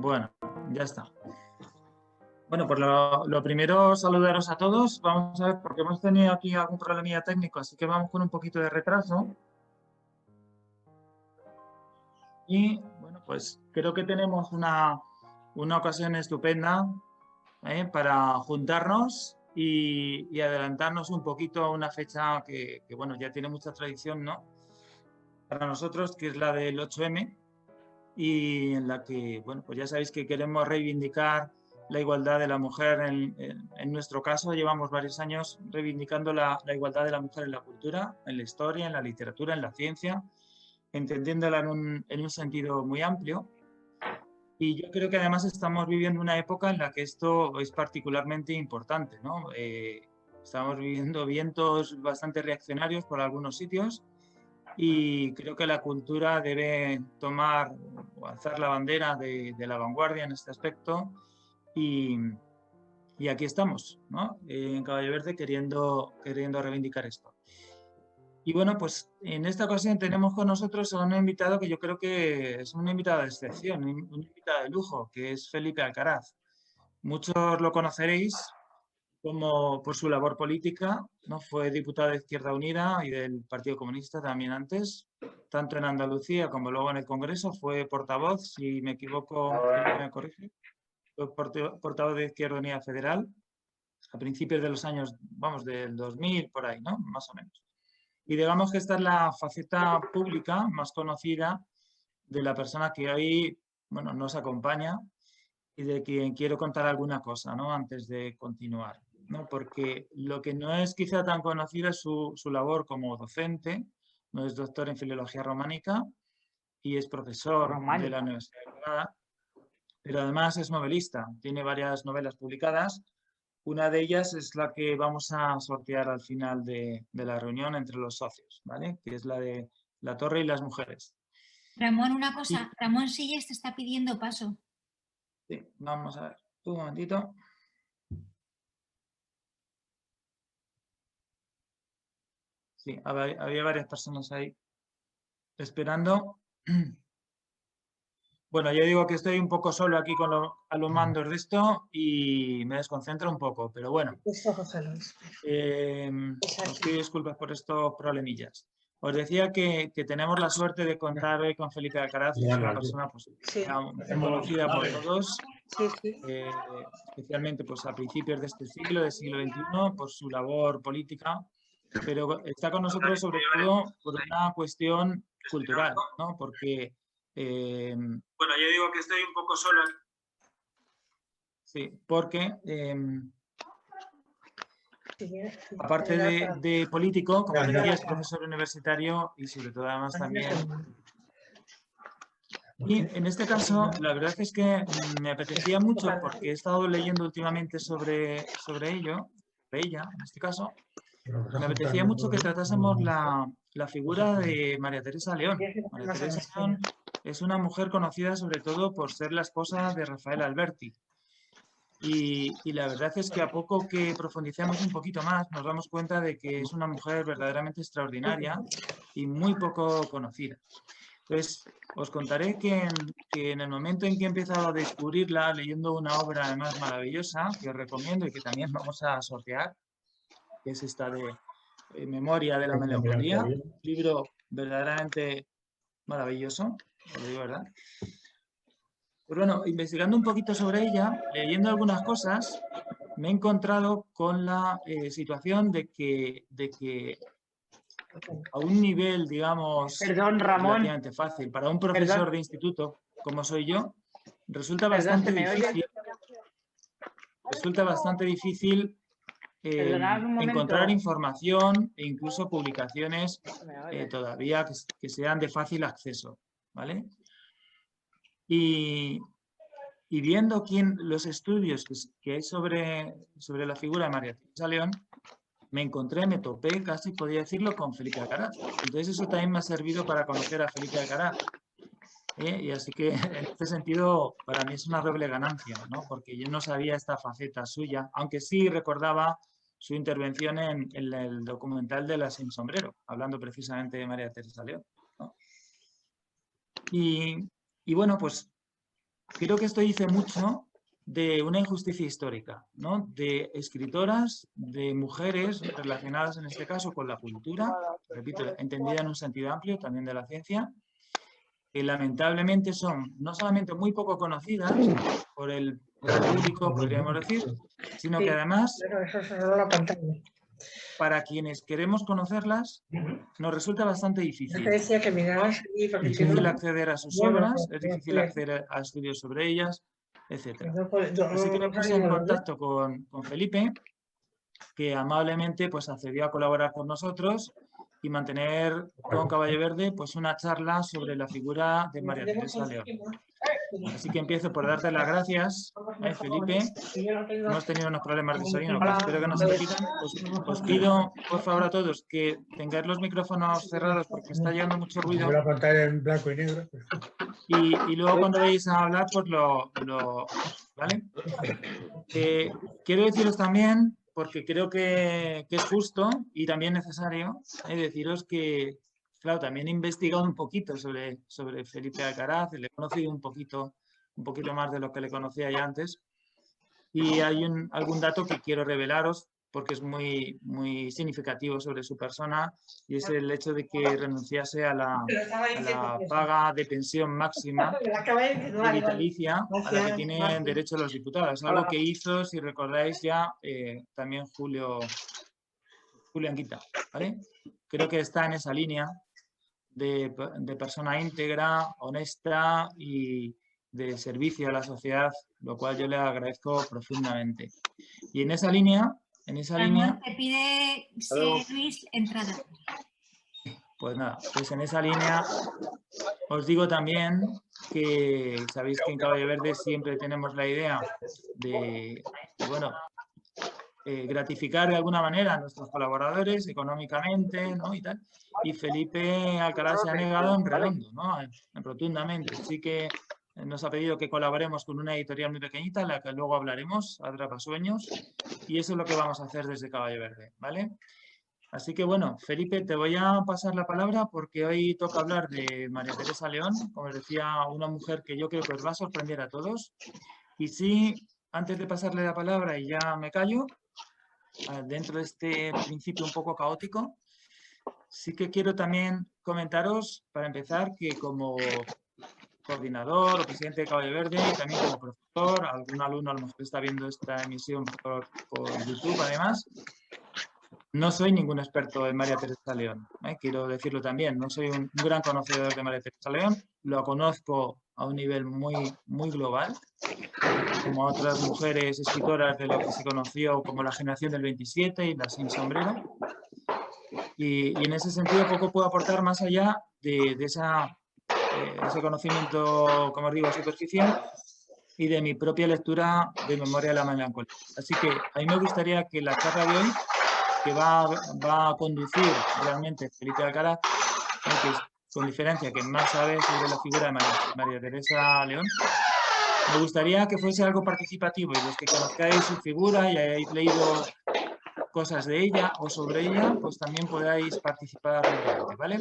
Bueno, ya está. Bueno, pues lo primero, saludaros a todos. Vamos a ver, porque hemos tenido aquí algún problemilla técnico, así que vamos con un poquito de retraso. Y, bueno, pues creo que tenemos una ocasión estupenda para juntarnos y adelantarnos un poquito a una fecha que, bueno, ya tiene mucha tradición, ¿no? Para nosotros, que es la del 8M, y en la que, bueno, pues ya sabéis que queremos reivindicar la igualdad de la mujer. En nuestro caso, llevamos varios años reivindicando la igualdad de la mujer en la cultura, en la historia, en la literatura, en la ciencia, entendiéndola en un sentido muy amplio. Y yo creo que además estamos viviendo una época en la que esto es particularmente importante, ¿no? Estamos viviendo vientos bastante reaccionarios por algunos sitios y creo que la cultura debe tomar o alzar la bandera de la vanguardia en este aspecto y aquí estamos, ¿no? En Caballo Verde queriendo reivindicar esto. Y bueno, pues en esta ocasión tenemos con nosotros a un invitado que yo creo que es un invitado de excepción, un invitado de lujo, que es Felipe Alcaraz. Muchos lo conoceréis como por su labor política, ¿no? Fue diputado de Izquierda Unida y del Partido Comunista también antes, tanto en Andalucía como luego en el Congreso. Fue portavoz, si me equivoco, Felipe me corrige, fue portavoz de Izquierda Unida Federal a principios de los años, vamos, del 2000, por ahí, ¿no? Más o menos. Y digamos que esta es la faceta pública más conocida de la persona que hoy, bueno, nos acompaña y de quien quiero contar alguna cosa, ¿no? Antes de continuar, ¿no? Porque lo que no es quizá tan conocido es su labor como docente. No es doctor en Filología Románica y es profesor de la Universidad de Granada, pero además es novelista. Tiene varias novelas publicadas. Una de ellas es la que vamos a sortear al final de la reunión entre los socios, ¿vale? Que es la de La Torre y las mujeres. Ramón, una cosa, Ramón Silles te está pidiendo paso. Sí, vamos a ver, un momentito. Sí, había varias personas ahí esperando. Bueno, yo digo que estoy un poco solo aquí a los mandos de esto y me desconcentro un poco, pero bueno. José Luis. Os pido disculpas por estos problemillas. Os decía que tenemos la suerte de contar hoy con Felipe Alcaraz, que es una persona pues, muy conocida por todos, especialmente pues, a principios de este siglo, del siglo XXI, por su labor política, pero está con nosotros sobre todo por una cuestión cultural, ¿no? Porque, bueno, yo digo que estoy un poco solo. Sí, porque aparte de político, como decía, es profesor universitario y sobre todo además también. Y en este caso, la verdad es que me apetecía mucho porque he estado leyendo últimamente sobre ella, en este caso, me apetecía mucho que tratásemos la figura de María Teresa León. María Teresa León es una mujer conocida sobre todo por ser la esposa de Rafael Alberti. Y la verdad es que a poco que profundicemos un poquito más, nos damos cuenta de que es una mujer verdaderamente extraordinaria y muy poco conocida. Entonces, os contaré que en el momento en que he empezado a descubrirla, leyendo una obra además maravillosa, que os recomiendo y que también vamos a sortear, que es esta de Memoria de la Melancolía, un libro verdaderamente maravilloso, os lo digo, ¿verdad? Pues bueno, investigando un poquito sobre ella, leyendo algunas cosas, me he encontrado con la situación de que a un nivel, digamos, Perdón, Ramón. relativamente fácil, para un profesor de instituto como soy yo, resulta bastante difícil encontrar información e incluso publicaciones todavía que sean de fácil acceso, ¿vale? Y viendo los estudios que hay sobre la figura de María Teresa León, me topé, casi podría decirlo, con Felipe Alcaraz. Entonces eso también me ha servido para conocer a Felipe Alcaraz. Y así que en este sentido para mí es una doble ganancia, ¿no? Porque yo no sabía esta faceta suya, aunque sí recordaba su intervención en el documental de La Sin Sombrero, hablando precisamente de María Teresa León, ¿no? Y bueno, pues creo que esto dice mucho de una injusticia histórica, ¿no? De escritoras, de mujeres relacionadas en este caso con la cultura, repito, entendida en un sentido amplio, también de la ciencia, que lamentablemente son no solamente muy poco conocidas por el público, podríamos decir, sino que además, para quienes queremos conocerlas, nos resulta bastante difícil. Decía que mirabas allí porque Es difícil acceder a sus obras, es difícil acceder a estudios sobre ellas, etc. Así que me puse en contacto con Felipe, que amablemente pues, accedió a colaborar con nosotros y mantener con Caballo Verde pues, una charla sobre la figura de María Teresa León. Así que empiezo por darte las gracias, Felipe. Hemos tenido unos problemas de sonido que espero que no se repitan. Os pido, por favor, a todos que tengáis los micrófonos cerrados porque está llegando mucho ruido. La pantalla en blanco y negro. Y luego cuando vayáis a hablar, pues ¿vale? Quiero deciros también, porque creo que es justo y también necesario, deciros que, claro, también he investigado un poquito sobre Felipe Alcaraz, le he conocido un poquito más de lo que le conocía ya antes. Y hay algún dato que quiero revelaros porque es muy, muy significativo sobre su persona y es el hecho de que renunciase a la paga de pensión máxima de vitalicia a la que tienen derecho los diputados. Algo que hizo, si recordáis ya, también Julio Anguita, ¿vale? Creo que está en esa línea de persona íntegra, honesta y de servicio a la sociedad, lo cual yo le agradezco profundamente. Y en esa línea... Ramón, te pide Luis entrada. Pues nada, pues en esa línea os digo también que sabéis que en Caballo Verde siempre tenemos la idea de bueno, gratificar de alguna manera a nuestros colaboradores económicamente, ¿no? Y tal. Y Felipe Alcaraz se ha negado en redondo, ¿no? Rotundamente. Sí que nos ha pedido que colaboremos con una editorial muy pequeñita, en la que luego hablaremos, Atrapasueños, y eso es lo que vamos a hacer desde Caballo Verde, ¿vale? Así que bueno, Felipe, te voy a pasar la palabra porque hoy toca hablar de María Teresa León, como os decía, una mujer que yo creo que os va a sorprender a todos. Y sí, antes de pasarle la palabra y ya me callo, dentro de este principio un poco caótico, sí que quiero también comentaros, para empezar, que como coordinador o presidente de Caballo Verde y también como profesor, algún alumno a lo mejor está viendo esta emisión por YouTube además, no soy ningún experto en María Teresa León, quiero decirlo también, no soy un gran conocedor de María Teresa León, lo conozco a un nivel muy, muy global, como otras mujeres escritoras de lo que se conoció como la generación del 27 y la sin sombrero. Y en ese sentido poco puedo aportar más allá de ese conocimiento, como os digo, superficial y de mi propia lectura de Memoria de la Melancolía. Así que a mí me gustaría que la charla de hoy, que va a conducir realmente Felipe Alcaraz, que es con diferencia que más sabe sobre la figura de María Teresa León, me gustaría que fuese algo participativo y los que conozcáis su figura y hayáis leído cosas de ella o sobre ella, pues también podáis participar libremente, ¿vale?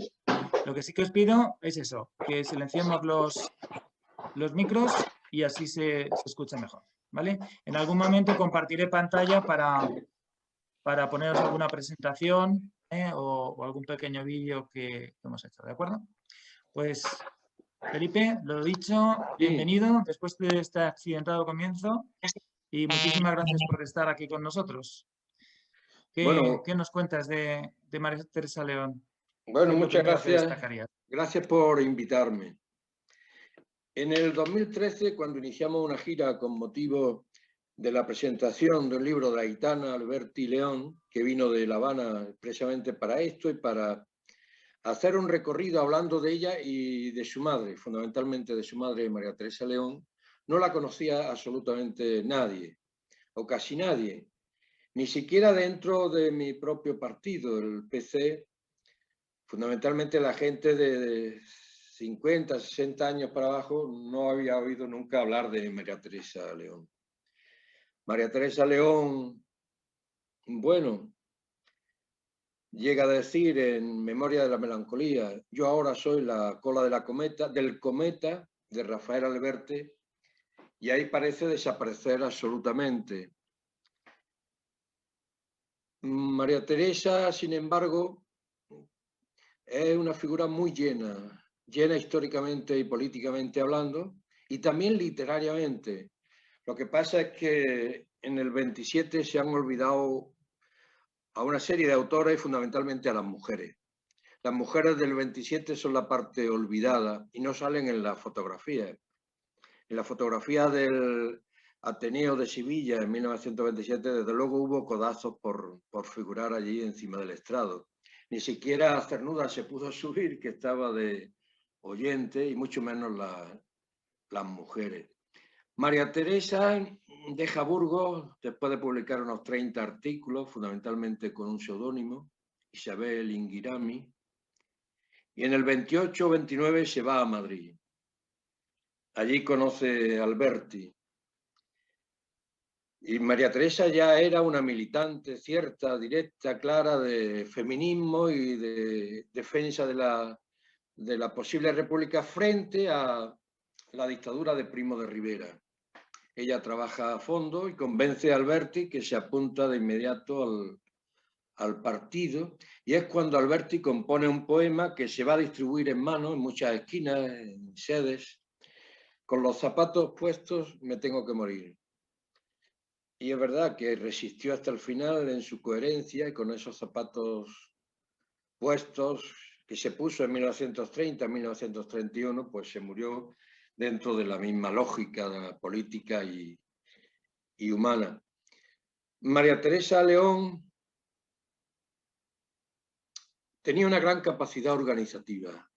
Lo que sí que os pido es eso, que silenciemos los micros y así se escucha mejor, ¿vale? En algún momento compartiré pantalla para poneros alguna presentación o algún pequeño vídeo que hemos hecho, ¿de acuerdo? Pues, Felipe, lo dicho, bienvenido después de este accidentado comienzo y muchísimas gracias por estar aquí con nosotros. ¿Qué nos cuentas de María Teresa León? Bueno, muchas gracias. Gracias por invitarme. En el 2013, cuando iniciamos una gira con motivo de la presentación de un libro de Aitana Alberti León, que vino de La Habana precisamente para esto y para hacer un recorrido hablando de ella y de su madre, fundamentalmente de su madre María Teresa León, no la conocía absolutamente nadie, o casi nadie, ni siquiera dentro de mi propio partido, el PC. Fundamentalmente la gente de 50, 60 años para abajo no había oído nunca hablar de María Teresa León. María Teresa León, bueno, llega a decir en Memoria de la Melancolía: yo ahora soy la cola de la cometa, del cometa de Rafael Alberti, y ahí parece desaparecer absolutamente. María Teresa, sin embargo, es una figura muy llena históricamente y políticamente hablando, y también literariamente. Lo que pasa es que en el 27 se han olvidado a una serie de autores y fundamentalmente a las mujeres. Las mujeres del 27 son la parte olvidada y no salen en la fotografía. En la fotografía del Ateneo de Sevilla en 1927, desde luego hubo codazos por figurar allí encima del estrado. Ni siquiera Cernuda se pudo subir, que estaba de oyente, y mucho menos las mujeres. María Teresa deja Burgos después de publicar unos 30 artículos, fundamentalmente con un seudónimo, Isabel Inghirami, y en el 28-29 se va a Madrid. Allí conoce a Alberti. Y María Teresa ya era una militante cierta, directa, clara de feminismo y de defensa de la posible república frente a la dictadura de Primo de Rivera. Ella trabaja a fondo y convence a Alberti que se apunta de inmediato al partido, y es cuando Alberti compone un poema que se va a distribuir en mano en muchas esquinas, en sedes. Con los zapatos puestos me tengo que morir. Y es verdad que resistió hasta el final en su coherencia y con esos zapatos puestos que se puso en 1930, 1931, pues se murió dentro de la misma lógica política y humana. María Teresa León tenía una gran capacidad organizativa.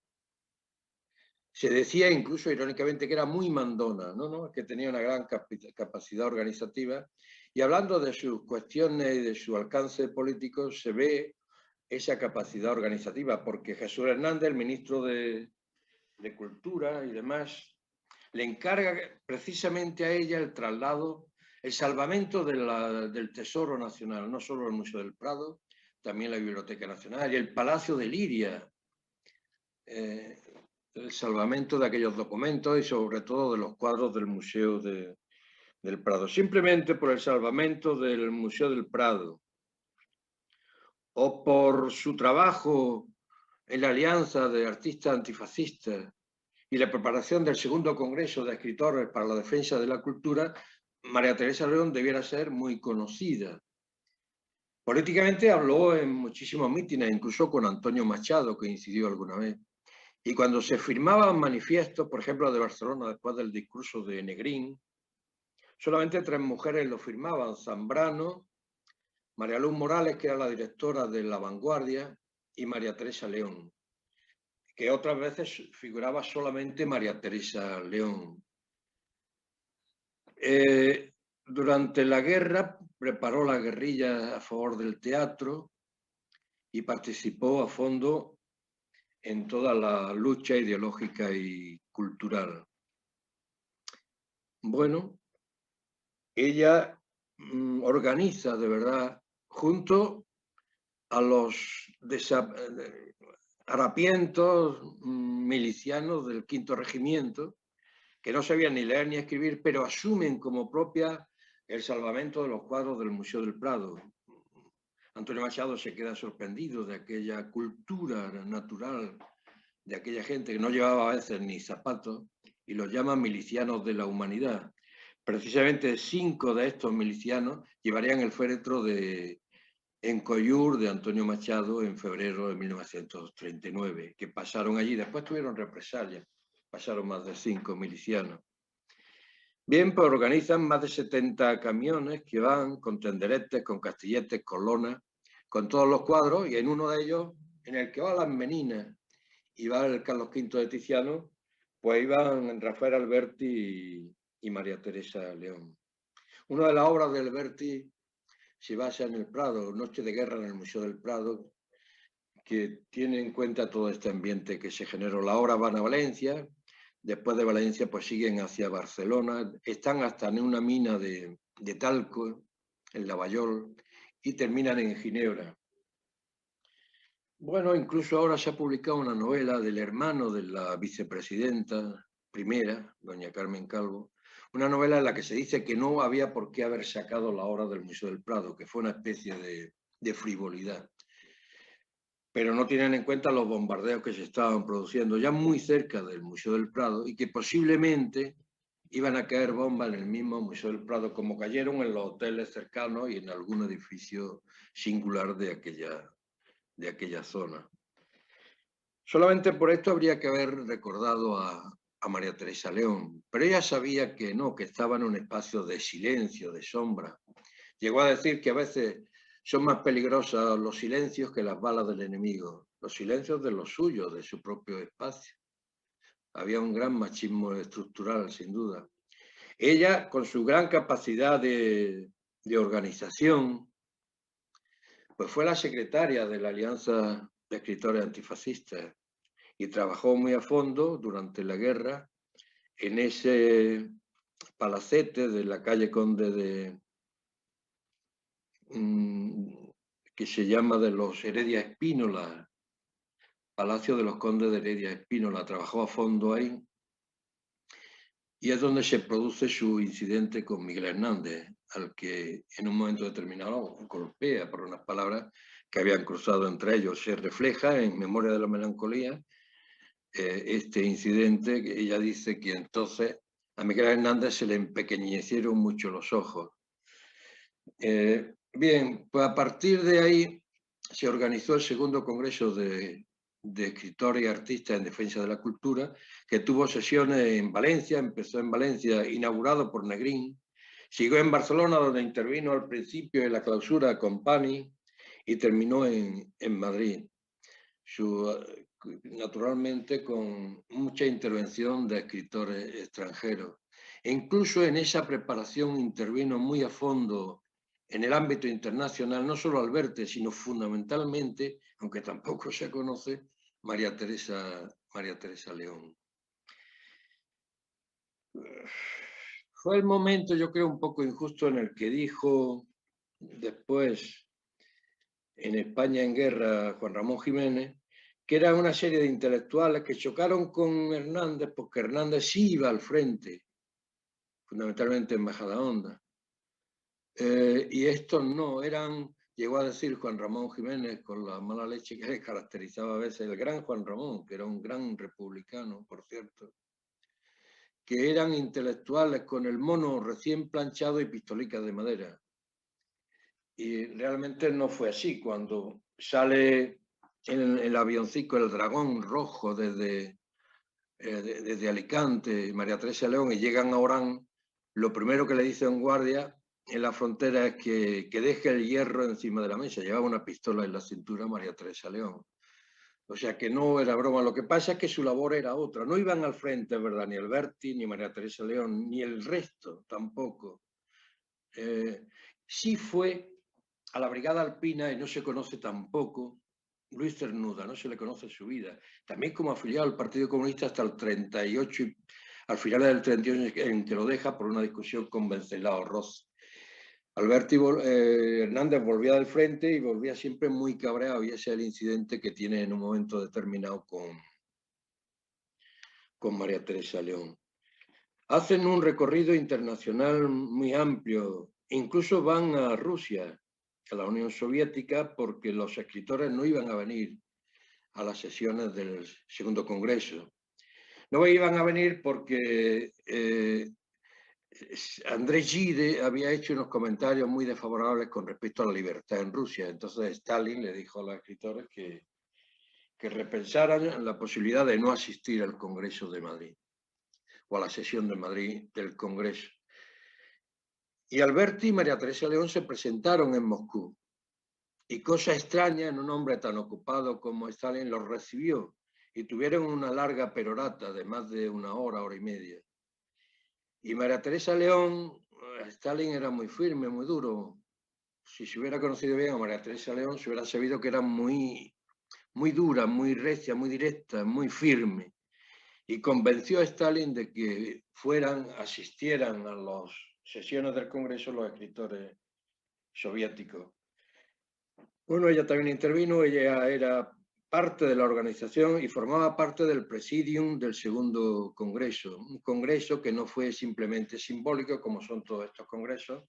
Se decía incluso irónicamente que era muy mandona, ¿no? Que tenía una gran capacidad organizativa. Y hablando de sus cuestiones y de su alcance político, se ve esa capacidad organizativa, porque Jesús Hernández, el ministro de Cultura y demás, le encarga precisamente a ella el traslado, el salvamento del Tesoro Nacional, no solo el Museo del Prado, también la Biblioteca Nacional y el Palacio de Liria, el salvamento de aquellos documentos y sobre todo de los cuadros del Museo del Prado. Simplemente por el salvamento del Museo del Prado o por su trabajo en la Alianza de Artistas Antifascistas y la preparación del segundo Congreso de Escritores para la Defensa de la Cultura, María Teresa León debiera ser muy conocida. Políticamente habló en muchísimos mítines, incluso con Antonio Machado, que incidió alguna vez. Y cuando se firmaban manifiestos, por ejemplo, de Barcelona, después del discurso de Negrín, solamente 3 mujeres lo firmaban: Zambrano, María Luz Morales, que era la directora de La Vanguardia, y María Teresa León, que otras veces figuraba solamente María Teresa León. Durante la guerra preparó la guerrilla a favor del teatro y participó a fondo en toda la lucha ideológica y cultural. Bueno, ella organiza de verdad, junto a los harapientos milicianos del V Regimiento, que no sabían ni leer ni escribir, pero asumen como propia el salvamento de los cuadros del Museo del Prado. Antonio Machado se queda sorprendido de aquella cultura natural, de aquella gente que no llevaba a veces ni zapatos, y los llama milicianos de la humanidad. Precisamente 5 de estos milicianos llevarían el féretro en Coyur de Antonio Machado en febrero de 1939, que pasaron allí. Después tuvieron represalias, pasaron más de 5 milicianos. Bien, pues organizan más de 70 camiones que van con tenderetes, con castilletes, con lonas, con todos los cuadros, y en uno de ellos, en el que va las Meninas y va el Carlos V de Tiziano, pues iban Rafael Alberti y María Teresa León. Una de las obras de Alberti se basa en el Prado, Noche de Guerra en el Museo del Prado, que tiene en cuenta todo este ambiente que se generó. La obra van a Valencia, después de Valencia pues siguen hacia Barcelona, están hasta en una mina de talco, en Lavallol, y terminan en Ginebra. Bueno, incluso ahora se ha publicado una novela del hermano de la vicepresidenta primera, doña Carmen Calvo, una novela en la que se dice que no había por qué haber sacado la obra del Museo del Prado, que fue una especie de frivolidad. Pero no tienen en cuenta los bombardeos que se estaban produciendo ya muy cerca del Museo del Prado y que posiblemente iban a caer bombas en el mismo Museo del Prado, como cayeron en los hoteles cercanos y en algún edificio singular de aquella zona. Solamente por esto habría que haber recordado a María Teresa León, pero ella sabía que no, que estaba en un espacio de silencio, de sombra. Llegó a decir que a veces son más peligrosos los silencios que las balas del enemigo, los silencios de los suyos, de su propio espacio. Había un gran machismo estructural, sin duda. Ella, con su gran capacidad de organización, pues fue la secretaria de la Alianza de Escritores Antifascistas y trabajó muy a fondo durante la guerra en ese palacete de la calle Conde que se llama de los Heredia Espínola, Palacio de los Condes de Heredia Espínola. Trabajó a fondo ahí y es donde se produce su incidente con Miguel Hernández, al que en un momento determinado golpea por unas palabras que habían cruzado entre ellos. Se refleja en Memoria de la Melancolía este incidente, que ella dice que entonces a Miguel Hernández se le empequeñecieron mucho los ojos. Bien, pues a partir de ahí se organizó el segundo Congreso de Escritores y Artistas en Defensa de la Cultura, que tuvo sesiones en Valencia, empezó en Valencia, inaugurado por Negrín, siguió en Barcelona, donde intervino al principio en la clausura con Pani, y terminó en Madrid. Naturalmente con mucha intervención de escritores extranjeros. E incluso en esa preparación intervino muy a fondo en el ámbito internacional, no solo Alberti, sino fundamentalmente, aunque tampoco se conoce, María Teresa León. Fue el momento, yo creo, un poco injusto en el que dijo después, en España en guerra, Juan Ramón Jiménez, que era una serie de intelectuales que chocaron con Hernández porque Hernández sí iba al frente, fundamentalmente en Majadahonda. Y estos no, llegó a decir Juan Ramón Jiménez, con la mala leche que le caracterizaba a veces, el gran Juan Ramón, que era un gran republicano, por cierto, que eran intelectuales con el mono recién planchado y pistolicas de madera. Y realmente no fue así. Cuando sale en el avioncito el Dragón Rojo desde Alicante, María Teresa León, y llegan a Orán, lo primero que le dice a un guardia en la frontera es que deje el hierro encima de la mesa. Llevaba una pistola en la cintura María Teresa León. O sea que no era broma. Lo que pasa es que su labor era otra. No iban al frente, ¿verdad? Ni Alberti, ni María Teresa León, ni el resto tampoco. Sí fue a la Brigada Alpina, y no se conoce tampoco, Luis Cernuda, no se le conoce su vida. También como afiliado al Partido Comunista hasta el 38, y al final del 38 en que lo deja por una discusión con Venceslao Ross. Alberti Hernández volvía del frente y volvía siempre muy cabreado, y ese es el incidente que tiene en un momento determinado con María Teresa León. Hacen un recorrido internacional muy amplio, incluso van a Rusia, a la Unión Soviética, porque los escritores no iban a venir a las sesiones del segundo congreso. No iban a venir porque Andrés Gide había hecho unos comentarios muy desfavorables con respecto a la libertad en Rusia. Entonces Stalin le dijo a los escritores que repensaran la posibilidad de no asistir al Congreso de Madrid o a la sesión de Madrid del Congreso. Y Alberti y María Teresa León se presentaron en Moscú. Y cosa extraña, en un hombre tan ocupado como Stalin los recibió y tuvieron una larga perorata de más de una hora, hora y media. Y María Teresa León, Stalin era muy firme, muy duro. Si se hubiera conocido bien a María Teresa León, se hubiera sabido que era muy, muy dura, muy recia, muy directa, muy firme. Y convenció a Stalin de que asistieran a las sesiones del Congreso los escritores soviéticos. Bueno, ella también intervino, ella era parte de la organización y formaba parte del presidium del segundo congreso, un congreso que no fue simplemente simbólico como son todos estos congresos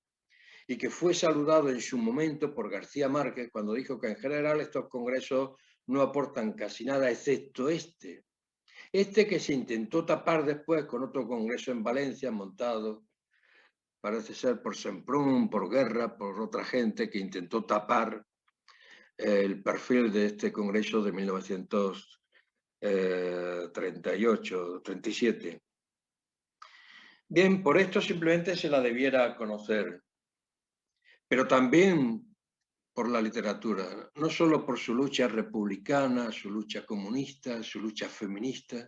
y que fue saludado en su momento por García Márquez cuando dijo que en general estos congresos no aportan casi nada excepto este que se intentó tapar después con otro congreso en Valencia montado, parece ser por Semprún, por Guerra, por otra gente que intentó tapar el perfil de este congreso de 1938, 37. Bien, por esto simplemente se la debiera conocer, pero también por la literatura, no solo por su lucha republicana, su lucha comunista, su lucha feminista,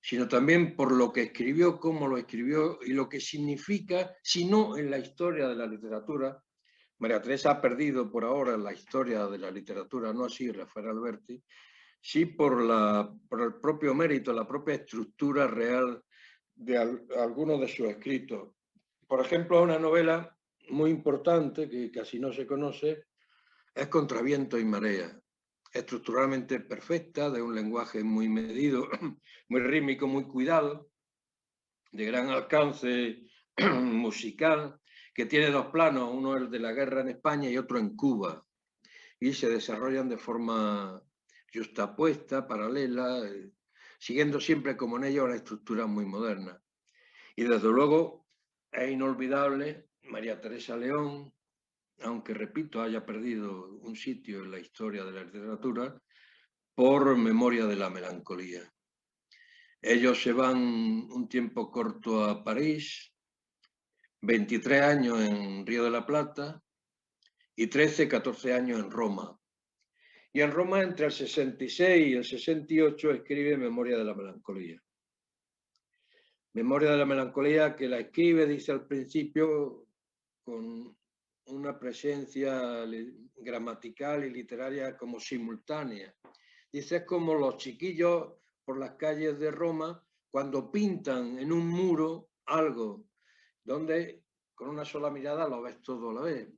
sino también por lo que escribió, cómo lo escribió y lo que significa, si no en la historia de la literatura. María Teresa ha perdido por ahora la historia de la literatura, no así Rafael Alberti, sí por el propio mérito, la propia estructura real de algunos de sus escritos. Por ejemplo, una novela muy importante que casi no se conoce es Contra viento y marea. Estructuralmente perfecta, de un lenguaje muy medido, muy rítmico, muy cuidado, de gran alcance musical, que tiene dos planos, uno el de la guerra en España y otro en Cuba, y se desarrollan de forma justapuesta, paralela, siguiendo siempre como en ella una estructura muy moderna. Y desde luego es inolvidable María Teresa León, aunque repito, haya perdido un sitio en la historia de la literatura, por Memoria de la melancolía. Ellos se van un tiempo corto a París, 23 años en Río de la Plata y 13, 14 años en Roma. Y en Roma, entre el 66 y el 68, escribe Memoria de la melancolía. Memoria de la melancolía que la escribe, dice al principio, con una presencia gramatical y literaria como simultánea. Dice, es como los chiquillos por las calles de Roma cuando pintan en un muro algo, donde con una sola mirada lo ves todo a la vez.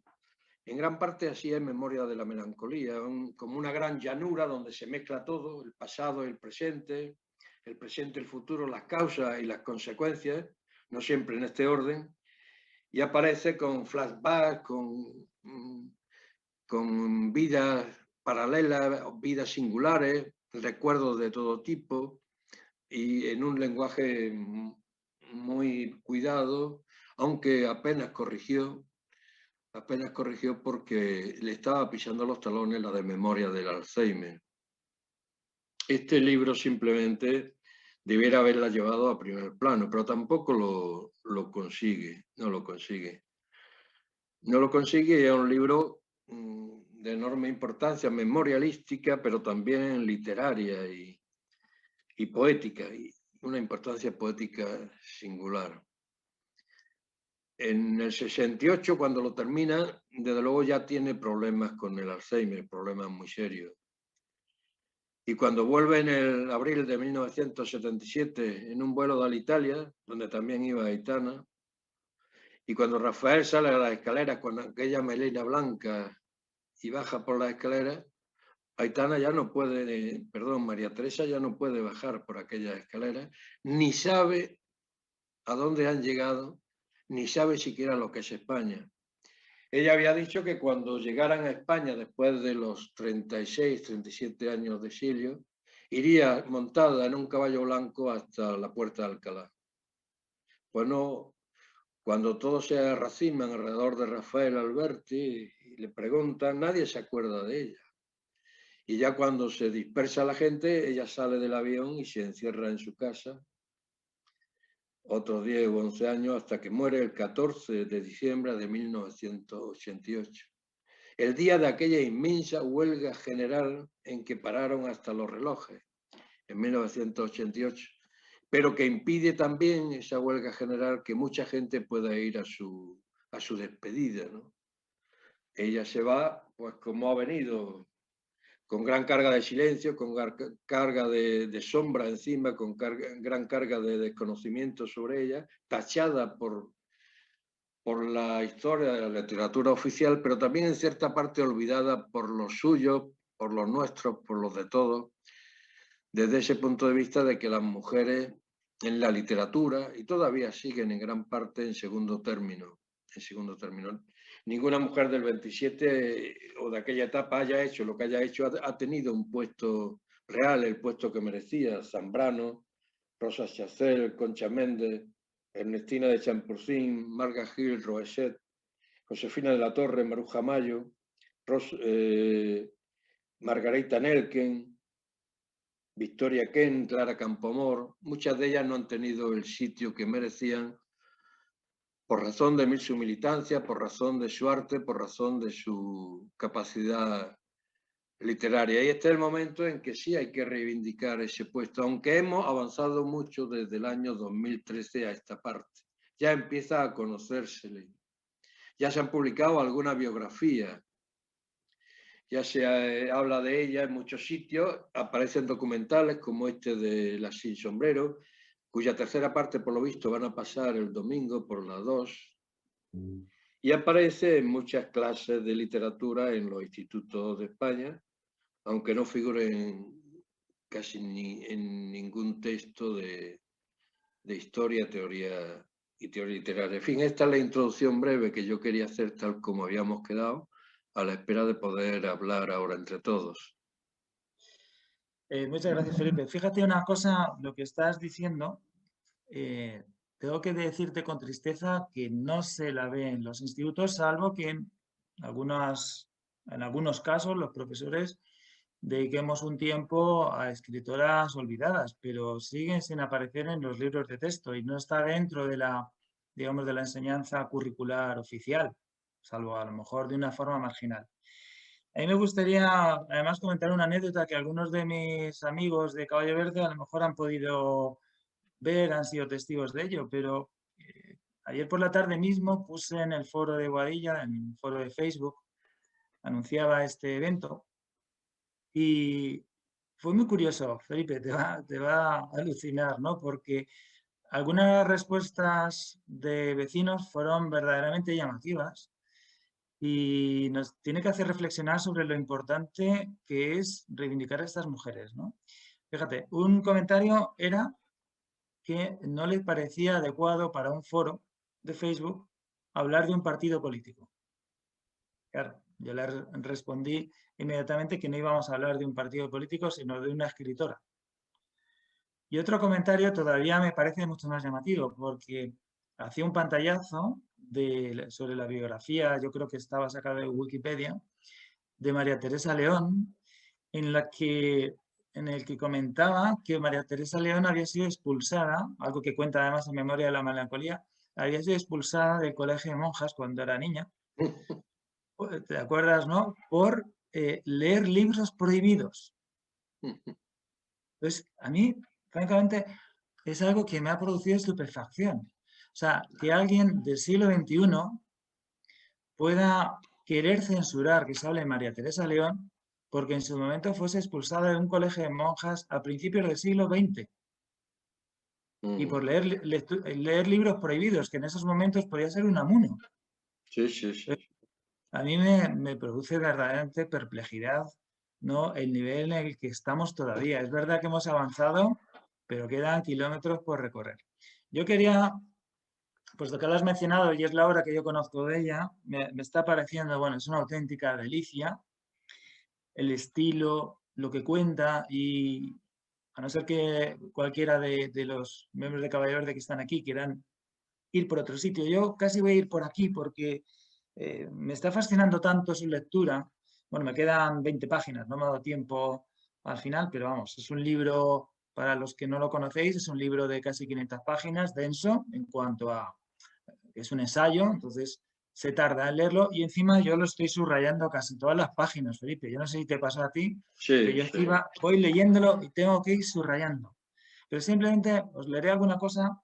En gran parte así es Memoria de la melancolía, como una gran llanura donde se mezcla todo, el pasado y el presente, el futuro, las causas y las consecuencias, no siempre en este orden, y aparece con flashbacks, con vidas paralelas, vidas singulares, recuerdos de todo tipo, y en un lenguaje muy cuidado, aunque apenas corrigió porque le estaba pisando los talones la de Memoria del Alzheimer. Este libro simplemente debiera haberla llevado a primer plano, pero tampoco lo consigue, no lo consigue. No lo consigue y es un libro de enorme importancia, memorialística, pero también literaria y poética, y una importancia poética singular. En el 68, cuando lo termina, desde luego ya tiene problemas con el Alzheimer, problemas muy serios. Y cuando vuelve en el abril de 1977 en un vuelo de Alitalia, donde también iba Aitana, y cuando Rafael sale a las escaleras con aquella melena blanca y baja por las escaleras, Aitana ya no puede, María Teresa ya no puede bajar por aquellas escaleras, ni sabe a dónde han llegado, ni sabe siquiera lo que es España. Ella había dicho que cuando llegaran a España después de los 36, 37 años de exilio, iría montada en un caballo blanco hasta la Puerta de Alcalá. Bueno, cuando todos se raciman alrededor de Rafael Alberti y le preguntan, nadie se acuerda de ella. Y ya cuando se dispersa la gente, ella sale del avión y se encierra en su casa otros 10 o 11 años hasta que muere el 14 de diciembre de 1988. El día de aquella inmensa huelga general en que pararon hasta los relojes, en 1988, pero que impide también esa huelga general que mucha gente pueda ir a su despedida, ¿no? Ella se va, pues como ha venido, con gran carga de silencio, con carga de sombra encima, con gran carga de desconocimiento sobre ella, tachada por la historia de la literatura oficial, pero también en cierta parte olvidada por los suyos, por los nuestros, por los de todos, desde ese punto de vista de que las mujeres en la literatura, y todavía siguen en gran parte en segundo término. Ninguna mujer del 27 o de aquella etapa haya hecho lo que haya hecho, ha tenido un puesto real, el puesto que merecía. Zambrano, Rosa Chacel, Concha Méndez, Ernestina de Champurcín, Marga Gil, Roeset, Josefina de la Torre, Maruja Mayo, Margarita Nelken, Victoria Kent, Clara Campoamor. Muchas de ellas no han tenido el sitio que merecían por razón de su militancia, por razón de su arte, por razón de su capacidad literaria. Y este es el momento en que sí hay que reivindicar ese puesto, aunque hemos avanzado mucho desde el año 2013 a esta parte. Ya empieza a conocérsele. Ya se han publicado algunas biografías. Ya se habla de ella en muchos sitios. Aparecen documentales como este de Las Sin Sombrero, cuya tercera parte, por lo visto, van a pasar el domingo por las 2. Y aparece en muchas clases de literatura en los institutos de España, aunque no figure casi en ningún texto de historia, teoría y teoría literaria. En fin, esta es la introducción breve que yo quería hacer tal como habíamos quedado, a la espera de poder hablar ahora entre todos. Muchas gracias, Felipe. Fíjate una cosa, lo que estás diciendo, tengo que decirte con tristeza que no se la ve en los institutos, salvo que en algunos casos los profesores dediquemos un tiempo a escritoras olvidadas, pero siguen sin aparecer en los libros de texto y no está dentro de la, digamos, de la enseñanza curricular oficial, salvo a lo mejor de una forma marginal. A mí me gustaría además comentar una anécdota que algunos de mis amigos de Caballo Verde a lo mejor han podido ver, han sido testigos de ello, pero ayer por la tarde mismo puse en el foro de Boadilla, en el foro de Facebook, anunciaba este evento y fue muy curioso, Felipe, te va a alucinar, ¿no? Porque algunas respuestas de vecinos fueron verdaderamente llamativas y nos tiene que hacer reflexionar sobre lo importante que es reivindicar a estas mujeres, ¿no? Fíjate, un comentario era que no le parecía adecuado para un foro de Facebook hablar de un partido político. Claro, yo le respondí inmediatamente que no íbamos a hablar de un partido político, sino de una escritora. Y otro comentario todavía me parece mucho más llamativo, porque hacía un pantallazo sobre la biografía, yo creo que estaba sacada de Wikipedia, de María Teresa León, en el que comentaba que María Teresa León había sido expulsada, algo que cuenta además en Memoria de la Melancolía, había sido expulsada del colegio de monjas cuando era niña. ¿Te acuerdas, no? Por leer libros prohibidos. Entonces, a mí, francamente, es algo que me ha producido estupefacción. O sea, que alguien del siglo XXI pueda querer censurar que se hable de María Teresa León porque en su momento fuese expulsada de un colegio de monjas a principios del siglo XX y por leer libros prohibidos, que en esos momentos podía ser un amuno. Sí, sí, sí. A mí me produce verdaderamente perplejidad, ¿no? El nivel en el que estamos todavía. Es verdad que hemos avanzado, pero quedan kilómetros por recorrer. Yo quería, puesto que lo has mencionado y es la obra que yo conozco de ella, me está pareciendo, bueno, es una auténtica delicia el estilo, lo que cuenta y a no ser que cualquiera de los miembros de Caballo Verde que están aquí quieran ir por otro sitio, yo casi voy a ir por aquí porque me está fascinando tanto su lectura. Bueno, me quedan 20 páginas, no me ha dado tiempo al final, pero vamos, es un libro, para los que no lo conocéis, es un libro de casi 500 páginas, denso en cuanto a, es un ensayo, entonces se tarda en leerlo y encima yo lo estoy subrayando casi todas las páginas, Felipe. Yo no sé si te pasa a ti, Sí, que yo encima voy leyéndolo y tengo que ir subrayando. Pero simplemente os leeré alguna cosa,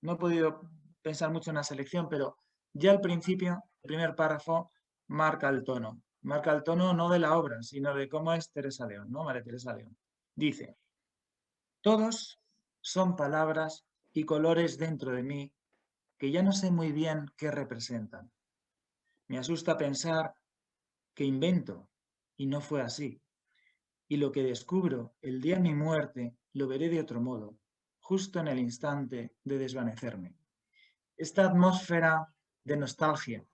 no he podido pensar mucho en la selección, pero ya al principio, el primer párrafo, marca el tono no de la obra, sino de cómo es Teresa León, ¿no? María Teresa León. Dice, todos son palabras y colores dentro de mí que ya no sé muy bien qué representan. Me asusta pensar que invento y no fue así. Y lo que descubro el día de mi muerte lo veré de otro modo, justo en el instante de desvanecerme. Esta atmósfera de nostalgia,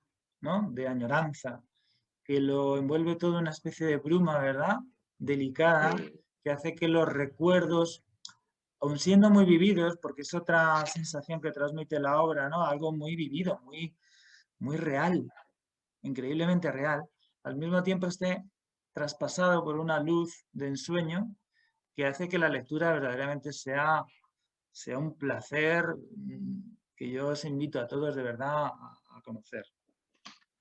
¿no? De añoranza, que lo envuelve todo en una especie de bruma, ¿verdad? Delicada, que hace que los recuerdos, aun siendo muy vividos, porque es otra sensación que transmite la obra, ¿no? Algo muy vivido, muy real, increíblemente real, al mismo tiempo esté traspasado por una luz de ensueño que hace que la lectura verdaderamente sea un placer que yo os invito a todos de verdad a conocer.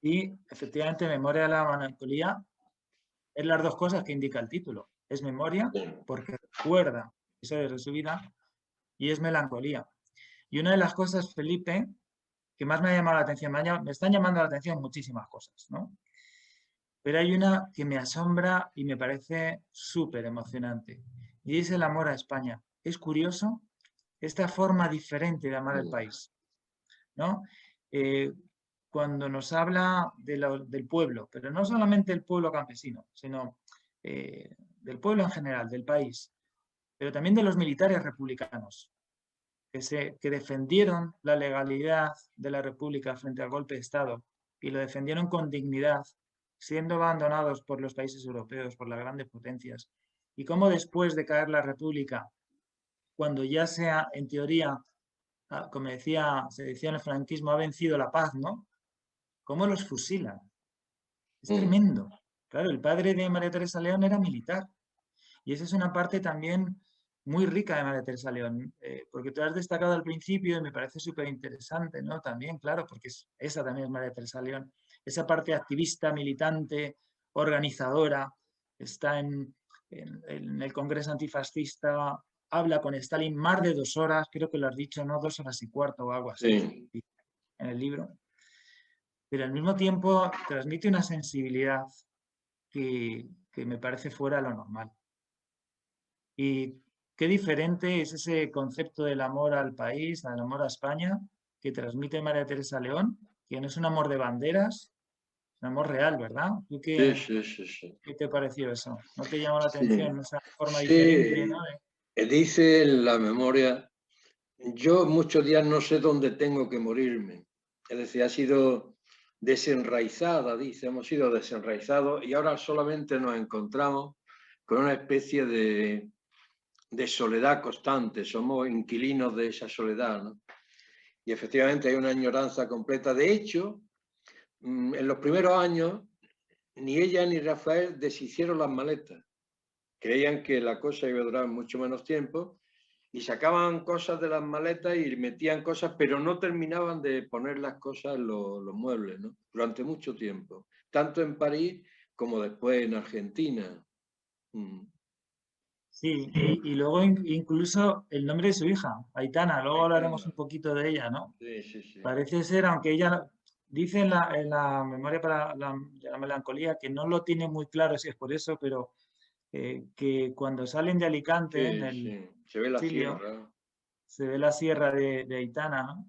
Y efectivamente, Memoria de la melancolía es las dos cosas que indica el título. Es memoria, porque recuerda episodios de su vida, y es melancolía. Y una de las cosas, Felipe, que más me ha llamado la atención, me están llamando la atención muchísimas cosas, ¿no? Pero hay una que me asombra y me parece súper emocionante, y es el amor a España. Es curioso esta forma diferente de amar al país, ¿no? Cuando nos habla del pueblo, pero no solamente el pueblo campesino, sino del pueblo en general, del país, pero también de los militares republicanos, que defendieron la legalidad de la República frente al golpe de Estado y lo defendieron con dignidad, siendo abandonados por los países europeos, por las grandes potencias. Y cómo después de caer la República, cuando ya sea, en teoría, como se decía en el franquismo, ha vencido la paz, ¿no? ¿Cómo los fusilan? Es tremendo. Claro, el padre de María Teresa León era militar. Y esa es una parte también muy rica de María Teresa León, porque tú has destacado al principio y me parece súper interesante, ¿no? También, claro, porque esa también es María Teresa León. Esa parte activista, militante, organizadora, está en el Congreso Antifascista, habla con Stalin más de 2 horas, creo que lo has dicho, ¿no? 2 horas y cuarto o algo así, en el libro. Pero al mismo tiempo transmite una sensibilidad que me parece fuera de lo normal. Y qué diferente es ese concepto del amor al país, al amor a España, que transmite María Teresa León, que no es un amor de banderas, es un amor real, ¿verdad? ¿Tú qué te pareció eso? ¿No te llamó la atención esa forma diferente, ¿no? Dice en la memoria, yo muchos días no sé dónde tengo que morirme. Es decir, ha sido desenraizada, dice, hemos sido desenraizados y ahora solamente nos encontramos con una especie de soledad constante, somos inquilinos de esa soledad, ¿no? Y efectivamente hay una añoranza completa. De hecho, en los primeros años, ni ella ni Rafael deshicieron las maletas. Creían que la cosa iba a durar mucho menos tiempo y sacaban cosas de las maletas y metían cosas, pero no terminaban de poner las cosas en los muebles, ¿no? Durante mucho tiempo, tanto en París como después en Argentina. Sí, y luego incluso el nombre de su hija, Aitana, luego hablaremos un poquito de ella, ¿no? Sí. Parece ser, aunque ella dice en la memoria de la melancolía que no lo tiene muy claro si es por eso, pero que cuando salen de Alicante, en el Se ve la exilio, sierra. se ve la sierra de Aitana, ¿no?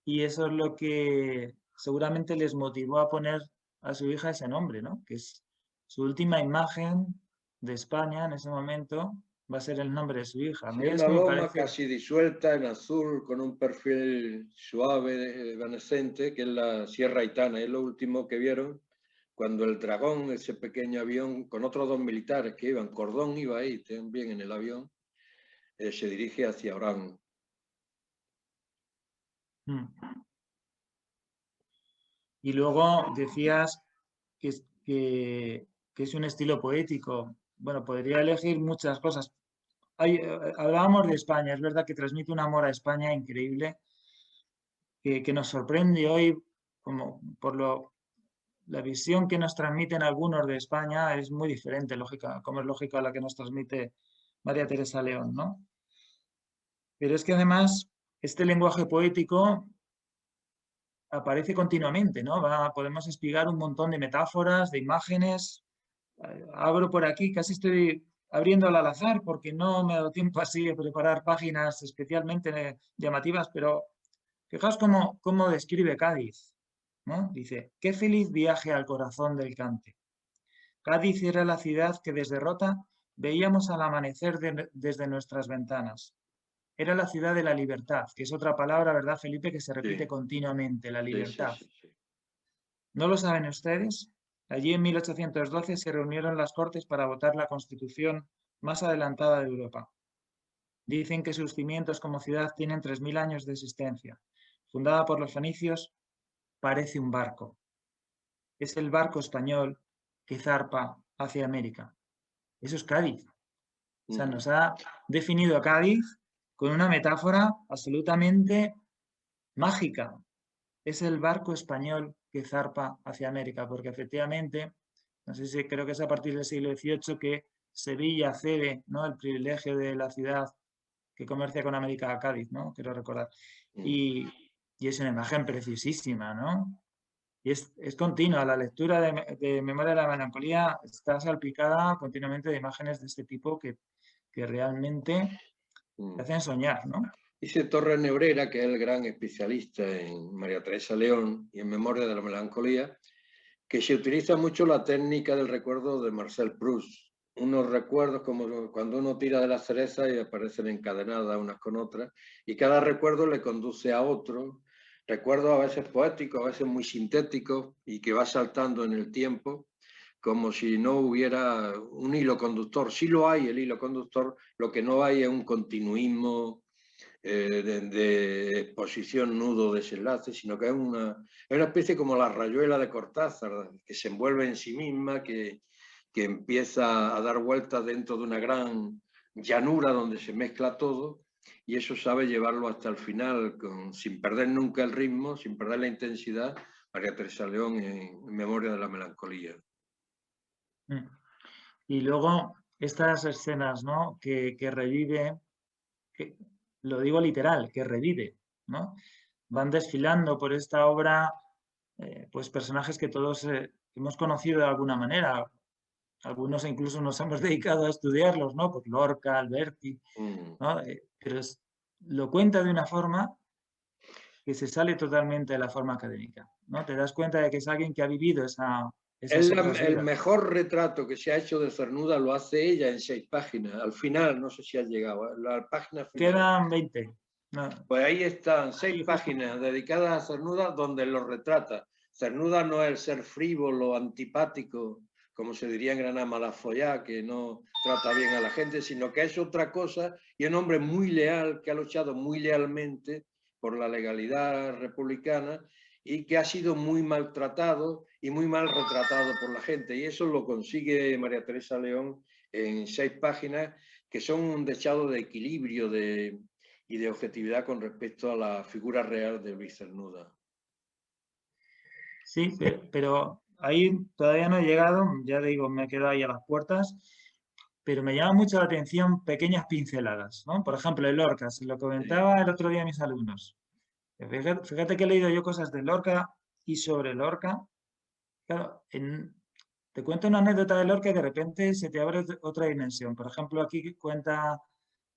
Y eso es lo que seguramente les motivó a poner a su hija ese nombre, ¿no? Que es su última imagen de España en ese momento, va a ser el nombre de su hija. A Sí, mí es una que me loma parece... casi disuelta en azul con un perfil suave, evanescente, que es la Sierra Aitana. Es lo último que vieron cuando el Dragón, ese pequeño avión, con otros 2 militares que iban, Cordón iba ahí también en el avión, se dirige hacia Orán. Y luego decías que es un estilo poético. Bueno, podría elegir muchas cosas. Hablábamos de España, es verdad que transmite un amor a España increíble, que nos sorprende hoy como por la visión que nos transmiten algunos de España es muy diferente, como es lógica la que nos transmite María Teresa León, ¿no? Pero es que además este lenguaje poético aparece continuamente, ¿no? Podemos espigar un montón de metáforas, de imágenes. Abro por aquí, casi estoy abriéndola al azar porque no me ha dado tiempo así de preparar páginas especialmente llamativas, pero fijaos cómo describe Cádiz, ¿no? Dice, qué feliz viaje al corazón del Cante. Cádiz era la ciudad que desde Rota veíamos al amanecer desde nuestras ventanas. Era la ciudad de la libertad, que es otra palabra, ¿verdad, Felipe?, que se repite Sí, continuamente, la sí, sí, libertad. sí, sí. ¿No lo saben ustedes? Allí en 1812 se reunieron las Cortes para votar la Constitución más adelantada de Europa. Dicen que sus cimientos como ciudad tienen 3000 años de existencia. Fundada por los fenicios, parece un barco. Es el barco español que zarpa hacia América. Eso es Cádiz. O sea, nos ha definido a Cádiz con una metáfora absolutamente mágica. Es el barco español que zarpa hacia América, porque efectivamente, no sé si creo que es a partir del siglo XVIII que Sevilla cede, ¿no?, el privilegio de la ciudad que comercia con América a Cádiz, ¿no? Quiero recordar. Y es una imagen preciosísima, ¿no? Y es continua. La lectura de Memoria de la Melancolía está salpicada continuamente de imágenes de este tipo que realmente te hacen soñar, ¿no? Dice Torres Nebrera, que es el gran especialista en María Teresa León y en Memoria de la Melancolía, que se utiliza mucho la técnica del recuerdo de Marcel Proust. Unos recuerdos como cuando uno tira de las cerezas y aparecen encadenadas unas con otras, y cada recuerdo le conduce a otro. Recuerdos a veces poéticos, a veces muy sintéticos y que va saltando en el tiempo, como si no hubiera un hilo conductor. Sí lo hay, el hilo conductor, lo que no hay es un continuismo de exposición, nudo, desenlace, sino que es una especie como la rayuela de Cortázar, que se envuelve en sí misma, que empieza a dar vueltas dentro de una gran llanura donde se mezcla todo, y eso sabe llevarlo hasta el final, sin perder nunca el ritmo, sin perder la intensidad, María Teresa León en Memoria de la Melancolía. Y luego estas escenas, ¿no?, que revive, que, lo digo literal, que revive, ¿no? Van desfilando por esta obra pues personajes que todos hemos conocido de alguna manera. Algunos incluso nos hemos dedicado a estudiarlos, ¿no? Pues Lorca, Alberti, ¿no? Pero lo cuenta de una forma que se sale totalmente de la forma académica, ¿no? Te das cuenta de que es alguien que ha vivido esas otras El vidas. mejor retrato que se ha hecho de Cernuda lo hace ella en 6 páginas. Al final, no sé si ha llegado, la página final. Quedan 20. No. Pues ahí están 6 Sí, páginas dedicadas a Cernuda donde lo retrata. Cernuda no es el ser frívolo, antipático, como se diría en Granada, malafollá, que no trata bien a la gente, sino que es otra cosa, y un hombre muy leal, que ha luchado muy lealmente por la legalidad republicana y que ha sido muy maltratado y muy mal retratado por la gente. Y eso lo consigue María Teresa León en 6 páginas, que son un dechado de equilibrio y de objetividad con respecto a la figura real de Luis Cernuda. Sí, pero ahí todavía no he llegado, ya digo, me he quedado ahí a las puertas, pero me llama mucho la atención pequeñas pinceladas, ¿no? Por ejemplo, el Lorca, se lo comentaba el otro día a mis alumnos. Fíjate que he leído yo cosas de Lorca y sobre Lorca. Claro, te cuento una anécdota de Lorca y de repente se te abre otra dimensión. Por ejemplo, aquí cuenta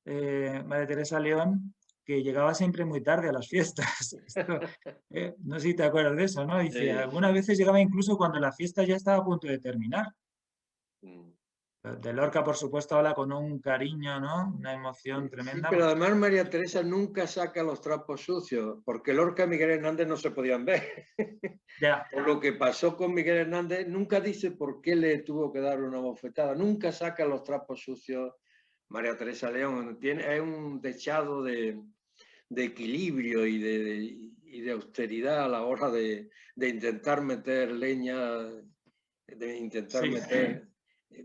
María Teresa León que llegaba siempre muy tarde a las fiestas. Esto, no sé si te acuerdas de eso, ¿no? Dice, algunas veces llegaba incluso cuando la fiesta ya estaba a punto de terminar. De Lorca, por supuesto, habla con un cariño, ¿no? Una emoción tremenda. Sí, pero además María Teresa nunca saca los trapos sucios, porque Lorca y Miguel Hernández no se podían ver. Ya. Por lo que pasó con Miguel Hernández, nunca dice por qué le tuvo que dar una bofetada, nunca saca los trapos sucios María Teresa León. Es un dechado de equilibrio y de austeridad a la hora de intentar meter leña, de intentar meter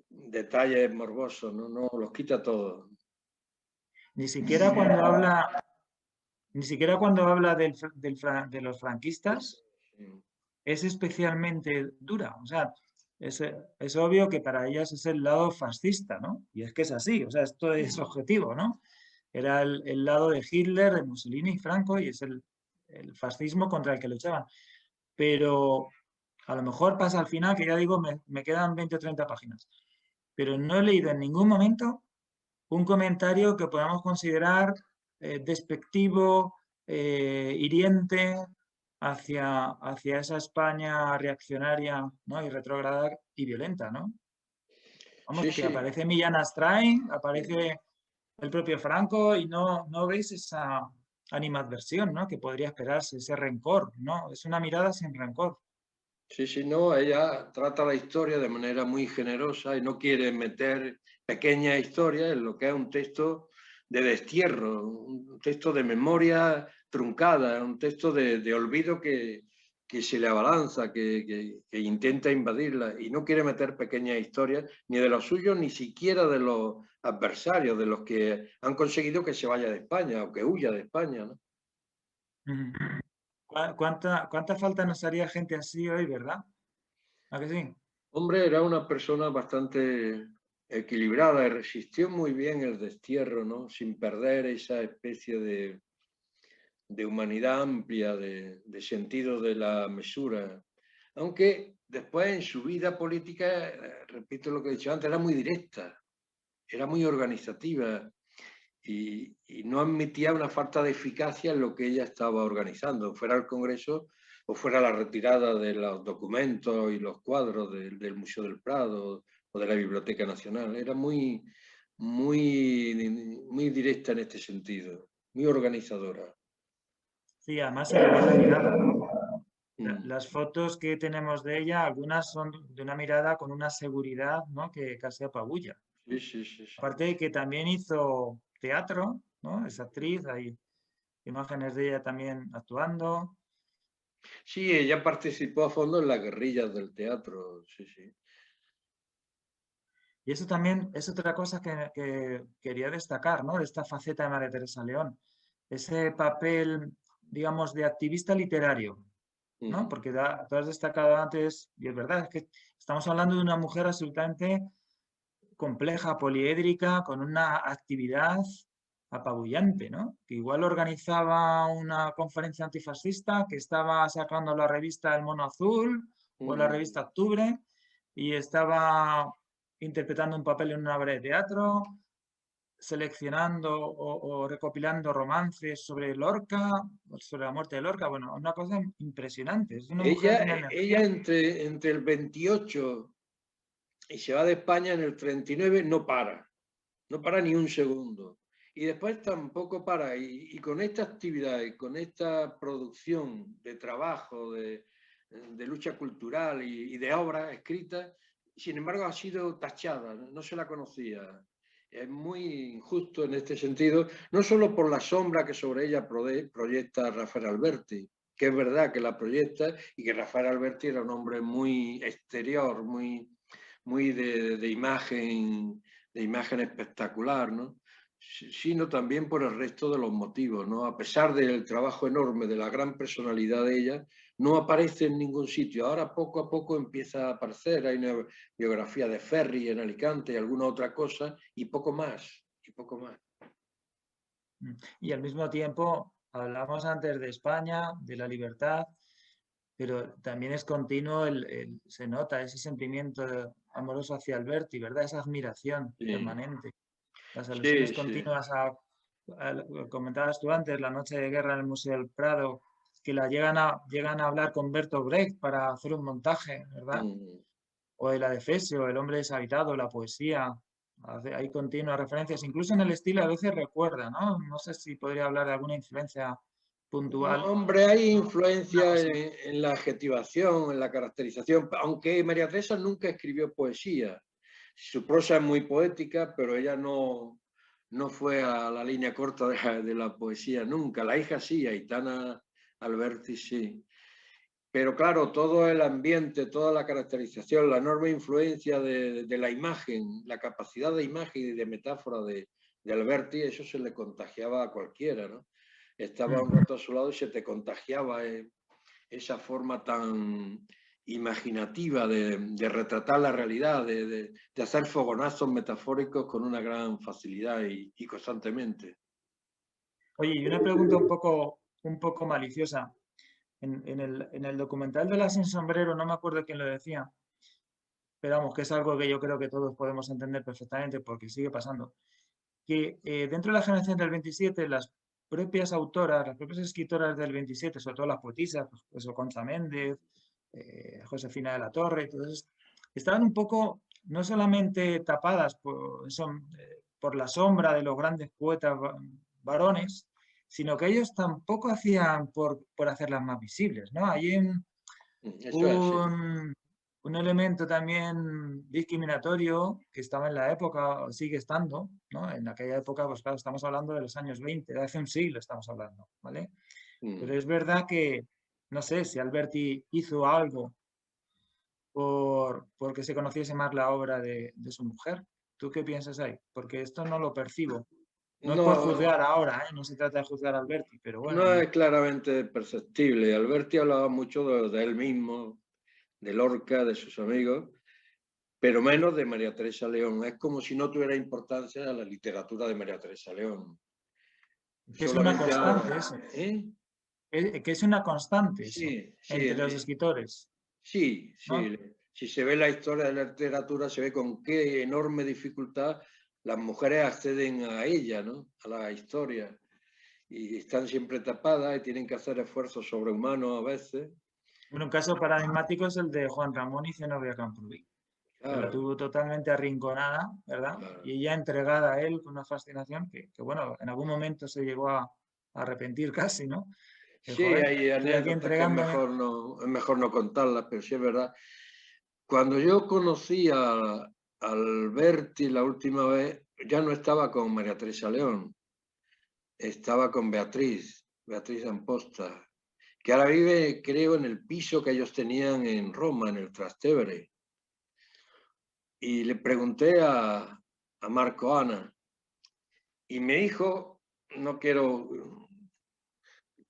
detalles morbosos, no los quita todos. Ni siquiera cuando habla de los franquistas es especialmente dura. O sea, es obvio que para ellas es el lado fascista, ¿no? Y es que es así, o sea, esto es objetivo, ¿no? Era el lado de Hitler, de Mussolini y Franco, y es el fascismo contra el que luchaban. Pero a lo mejor pasa al final, que ya digo, me quedan 20 o 30 páginas. Pero no he leído en ningún momento un comentario que podamos considerar despectivo, hiriente hacia esa España reaccionaria, ¿no?, y retrógrada y violenta, ¿no? Vamos, Sí, que sí. aparece Millán Astray, aparece el propio Franco y no veis esa animadversión, ¿no? Que podría esperarse, ese rencor, ¿no? Es una mirada sin rencor. Sí, sí, no, ella trata la historia de manera muy generosa y no quiere meter pequeñas historias en lo que es un texto de destierro, un texto de memoria truncada, un texto de olvido que se le abalanza, que intenta invadirla y no quiere meter pequeñas historias ni de los suyos, ni siquiera de los adversarios, de los que han conseguido que se vaya de España o que huya de España, ¿no? Ujú. ¿Cuánta falta nos haría gente así hoy, verdad? ¿A que sí? Hombre, era una persona bastante equilibrada y resistió muy bien el destierro, ¿no? Sin perder esa especie de humanidad amplia, de sentido de la mesura. Aunque después en su vida política, repito lo que he dicho antes, era muy directa, era muy organizativa y no admitía una falta de eficacia en lo que ella estaba organizando, fuera el Congreso o fuera la retirada de los documentos y los cuadros del Museo del Prado o de la Biblioteca Nacional. Era muy directa en este sentido, muy organizadora. Sí, además se le ve la mirada, ¿no? Mm. Las fotos que tenemos de ella, algunas son de una mirada con una seguridad, ¿no? Que casi apabulla. Sí, sí, sí, sí. Aparte de que también hizo teatro, ¿no? Es actriz, hay imágenes de ella también actuando. Sí, ella participó a fondo en las guerrillas del teatro, sí, sí. Y eso también es otra cosa que quería destacar, ¿no? De esta faceta de María Teresa León. Ese papel, digamos, de activista literario, ¿no? Mm. Porque tú has destacado antes, y es verdad, es que estamos hablando de una mujer absolutamente compleja, poliédrica, con una actividad apabullante, ¿no? Que igual organizaba una conferencia antifascista, que estaba sacando la revista El Mono Azul o la Mm. revista Octubre y estaba interpretando un papel en una obra de teatro, seleccionando o recopilando romances sobre Lorca, sobre la muerte de Lorca. Bueno, una cosa impresionante. Es una mujer de una Ella energía. entre el 28 y se va de España en el 39, no para ni un segundo. Y después tampoco para. Y con esta actividad y con esta producción de trabajo, de lucha cultural y de obras escritas, sin embargo ha sido tachada, no se la conocía. Es muy injusto en este sentido, no solo por la sombra que sobre ella proyecta Rafael Alberti, que es verdad que la proyecta y que Rafael Alberti era un hombre muy exterior, muy de imagen espectacular, ¿no? Sino también por el resto de los motivos, ¿no? A pesar del trabajo enorme, de la gran personalidad de ella, no aparece en ningún sitio. Ahora poco a poco empieza a aparecer, hay una biografía de Ferri en Alicante y alguna otra cosa, y poco más, y poco más. Y al mismo tiempo, hablamos antes de España, de la libertad, pero también es continuo, se nota ese sentimiento amoroso hacia Alberti, ¿verdad? Esa admiración Sí, permanente. Las alusiones sí, sí. continuas comentabas tú antes, la noche de guerra en el Museo del Prado, que llegan a hablar con Bertolt Brecht para hacer un montaje, ¿verdad? Mm. O de la de Fesio, el hombre deshabitado, la poesía. Hay continuas referencias, incluso en el estilo a veces recuerda, ¿no? No sé si podría hablar de alguna influencia puntual. Hombre, hay Una influencia cosita. en la adjetivación, en la caracterización, aunque María Teresa nunca escribió poesía. Su prosa es muy poética, pero ella no fue a la línea corta de la poesía nunca. La hija sí, Aitana Alberti sí. Pero claro, todo el ambiente, toda la caracterización, la enorme influencia de la imagen, la capacidad de imagen y de metáfora de Alberti, eso se le contagiaba a cualquiera, ¿no? Estaba un rato a su lado y se te contagiaba esa forma tan imaginativa de retratar la realidad, de hacer fogonazos metafóricos con una gran facilidad y constantemente. Oye, y una pregunta un poco maliciosa. En el documental de La Sin Sombrero, no me acuerdo quién lo decía, pero vamos, que es algo que yo creo que todos podemos entender perfectamente porque sigue pasando, que dentro de la generación del 27, las propias autoras, las propias escritoras del 27, sobre todo las poetisas, pues eso, Concha Méndez, Josefina de la Torre, entonces, estaban un poco no solamente tapadas por la sombra de los grandes poetas varones, sino que ellos tampoco hacían por hacerlas más visibles, ¿no? Hay Eso es así. un elemento también discriminatorio que estaba en la época, o sigue estando, ¿no? En aquella época, pues claro, estamos hablando de los años 20, de hace un siglo estamos hablando, ¿vale? Pero es verdad que, no sé, si Alberti hizo algo porque se conociese más la obra de su mujer. ¿Tú qué piensas ahí? Porque esto no lo percibo. No es por No, juzgar ahora, ¿eh? No se trata de juzgar a Alberti, pero bueno. no es claramente perceptible. Alberti hablaba mucho de él mismo, de Lorca, de sus amigos, pero menos de María Teresa León. Es como si no tuviera importancia la literatura de María Teresa León. Que es una Solamente constante eso. ¿Eh? Que es una constante eso Sí, sí, entre los escritores, sí, ¿no? sí. Si se ve la historia de la literatura, se ve con qué enorme dificultad las mujeres acceden a ella, ¿no? A la historia. Y están siempre tapadas y tienen que hacer esfuerzos sobrehumanos a veces. Bueno, un caso paradigmático es el de Juan Ramón y Zenobia Camprubí, que la Claro, tuvo totalmente arrinconada, ¿verdad? claro. Y ella entregada a él con una fascinación que, bueno, en algún momento se llegó a arrepentir casi, ¿no? Que, Sí, joder, hay estoy aquí anécdotas que entregándome. es mejor no contarlas, pero sí es verdad. Cuando yo conocí a Alberti la última vez, ya no estaba con María Teresa León, estaba con Beatriz Amposta, que ahora vive, creo, en el piso que ellos tenían en Roma, en el Trastevere. Y le pregunté a Marco Ana, y me dijo, no quiero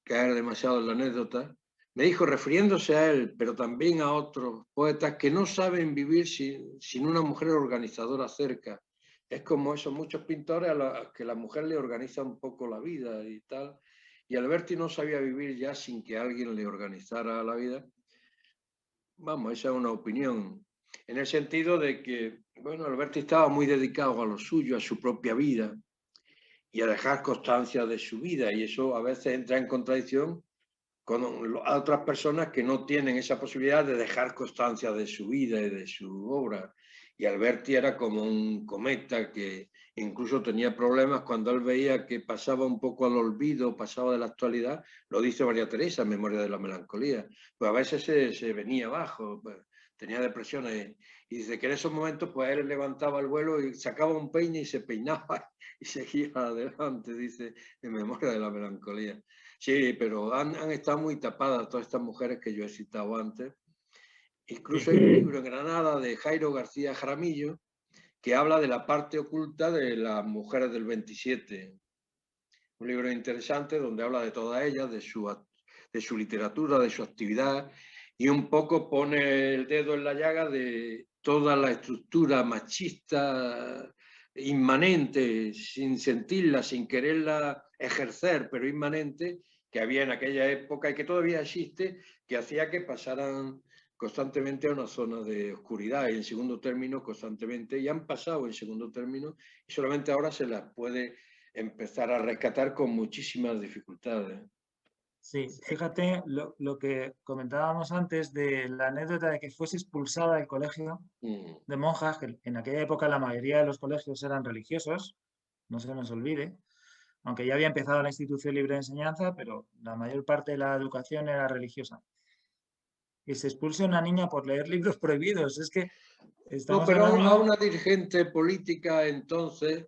caer demasiado en la anécdota, me dijo, refiriéndose a él, pero también a otros poetas que no saben vivir sin una mujer organizadora cerca. Es como esos muchos pintores a los que la mujer le organiza un poco la vida y tal. Y Alberti no sabía vivir ya sin que alguien le organizara la vida. Vamos, esa es una opinión. En el sentido de que, bueno, Alberti estaba muy dedicado a lo suyo, a su propia vida y a dejar constancia de su vida. Y eso a veces entra en contradicción con otras personas que no tienen esa posibilidad de dejar constancia de su vida y de su obra. Y Alberti era como un cometa que incluso tenía problemas cuando él veía que pasaba un poco al olvido, pasaba de la actualidad, lo dice María Teresa en Memoria de la Melancolía, pues a veces se venía abajo, pues, tenía depresiones y dice que en esos momentos pues él levantaba el vuelo y sacaba un peine y se peinaba y seguía adelante, dice en Memoria de la Melancolía. Sí, pero han estado muy tapadas todas estas mujeres que yo he citado antes. Sí. Incluso hay un libro en Granada de Jairo García Jaramillo que habla de la parte oculta de las mujeres del 27. Un libro interesante donde habla de todas ellas, de su literatura, de su actividad y un poco pone el dedo en la llaga de toda la estructura machista inmanente, sin sentirla, sin quererla ejercer, pero inmanente, que había en aquella época y que todavía existe, que hacía que pasaran constantemente a una zona de oscuridad y en segundo término constantemente, y han pasado en segundo término, y solamente ahora se las puede empezar a rescatar con muchísimas dificultades. Sí, fíjate lo que comentábamos antes de la anécdota de que fuese expulsada del colegio Mm. de monjas, que en aquella época la mayoría de los colegios eran religiosos, no se nos olvide, aunque ya había empezado la institución libre de enseñanza, pero la mayor parte de la educación era religiosa. Que se expulse a una niña por leer libros prohibidos, es que No, estamos pero a hablando. una dirigente política entonces,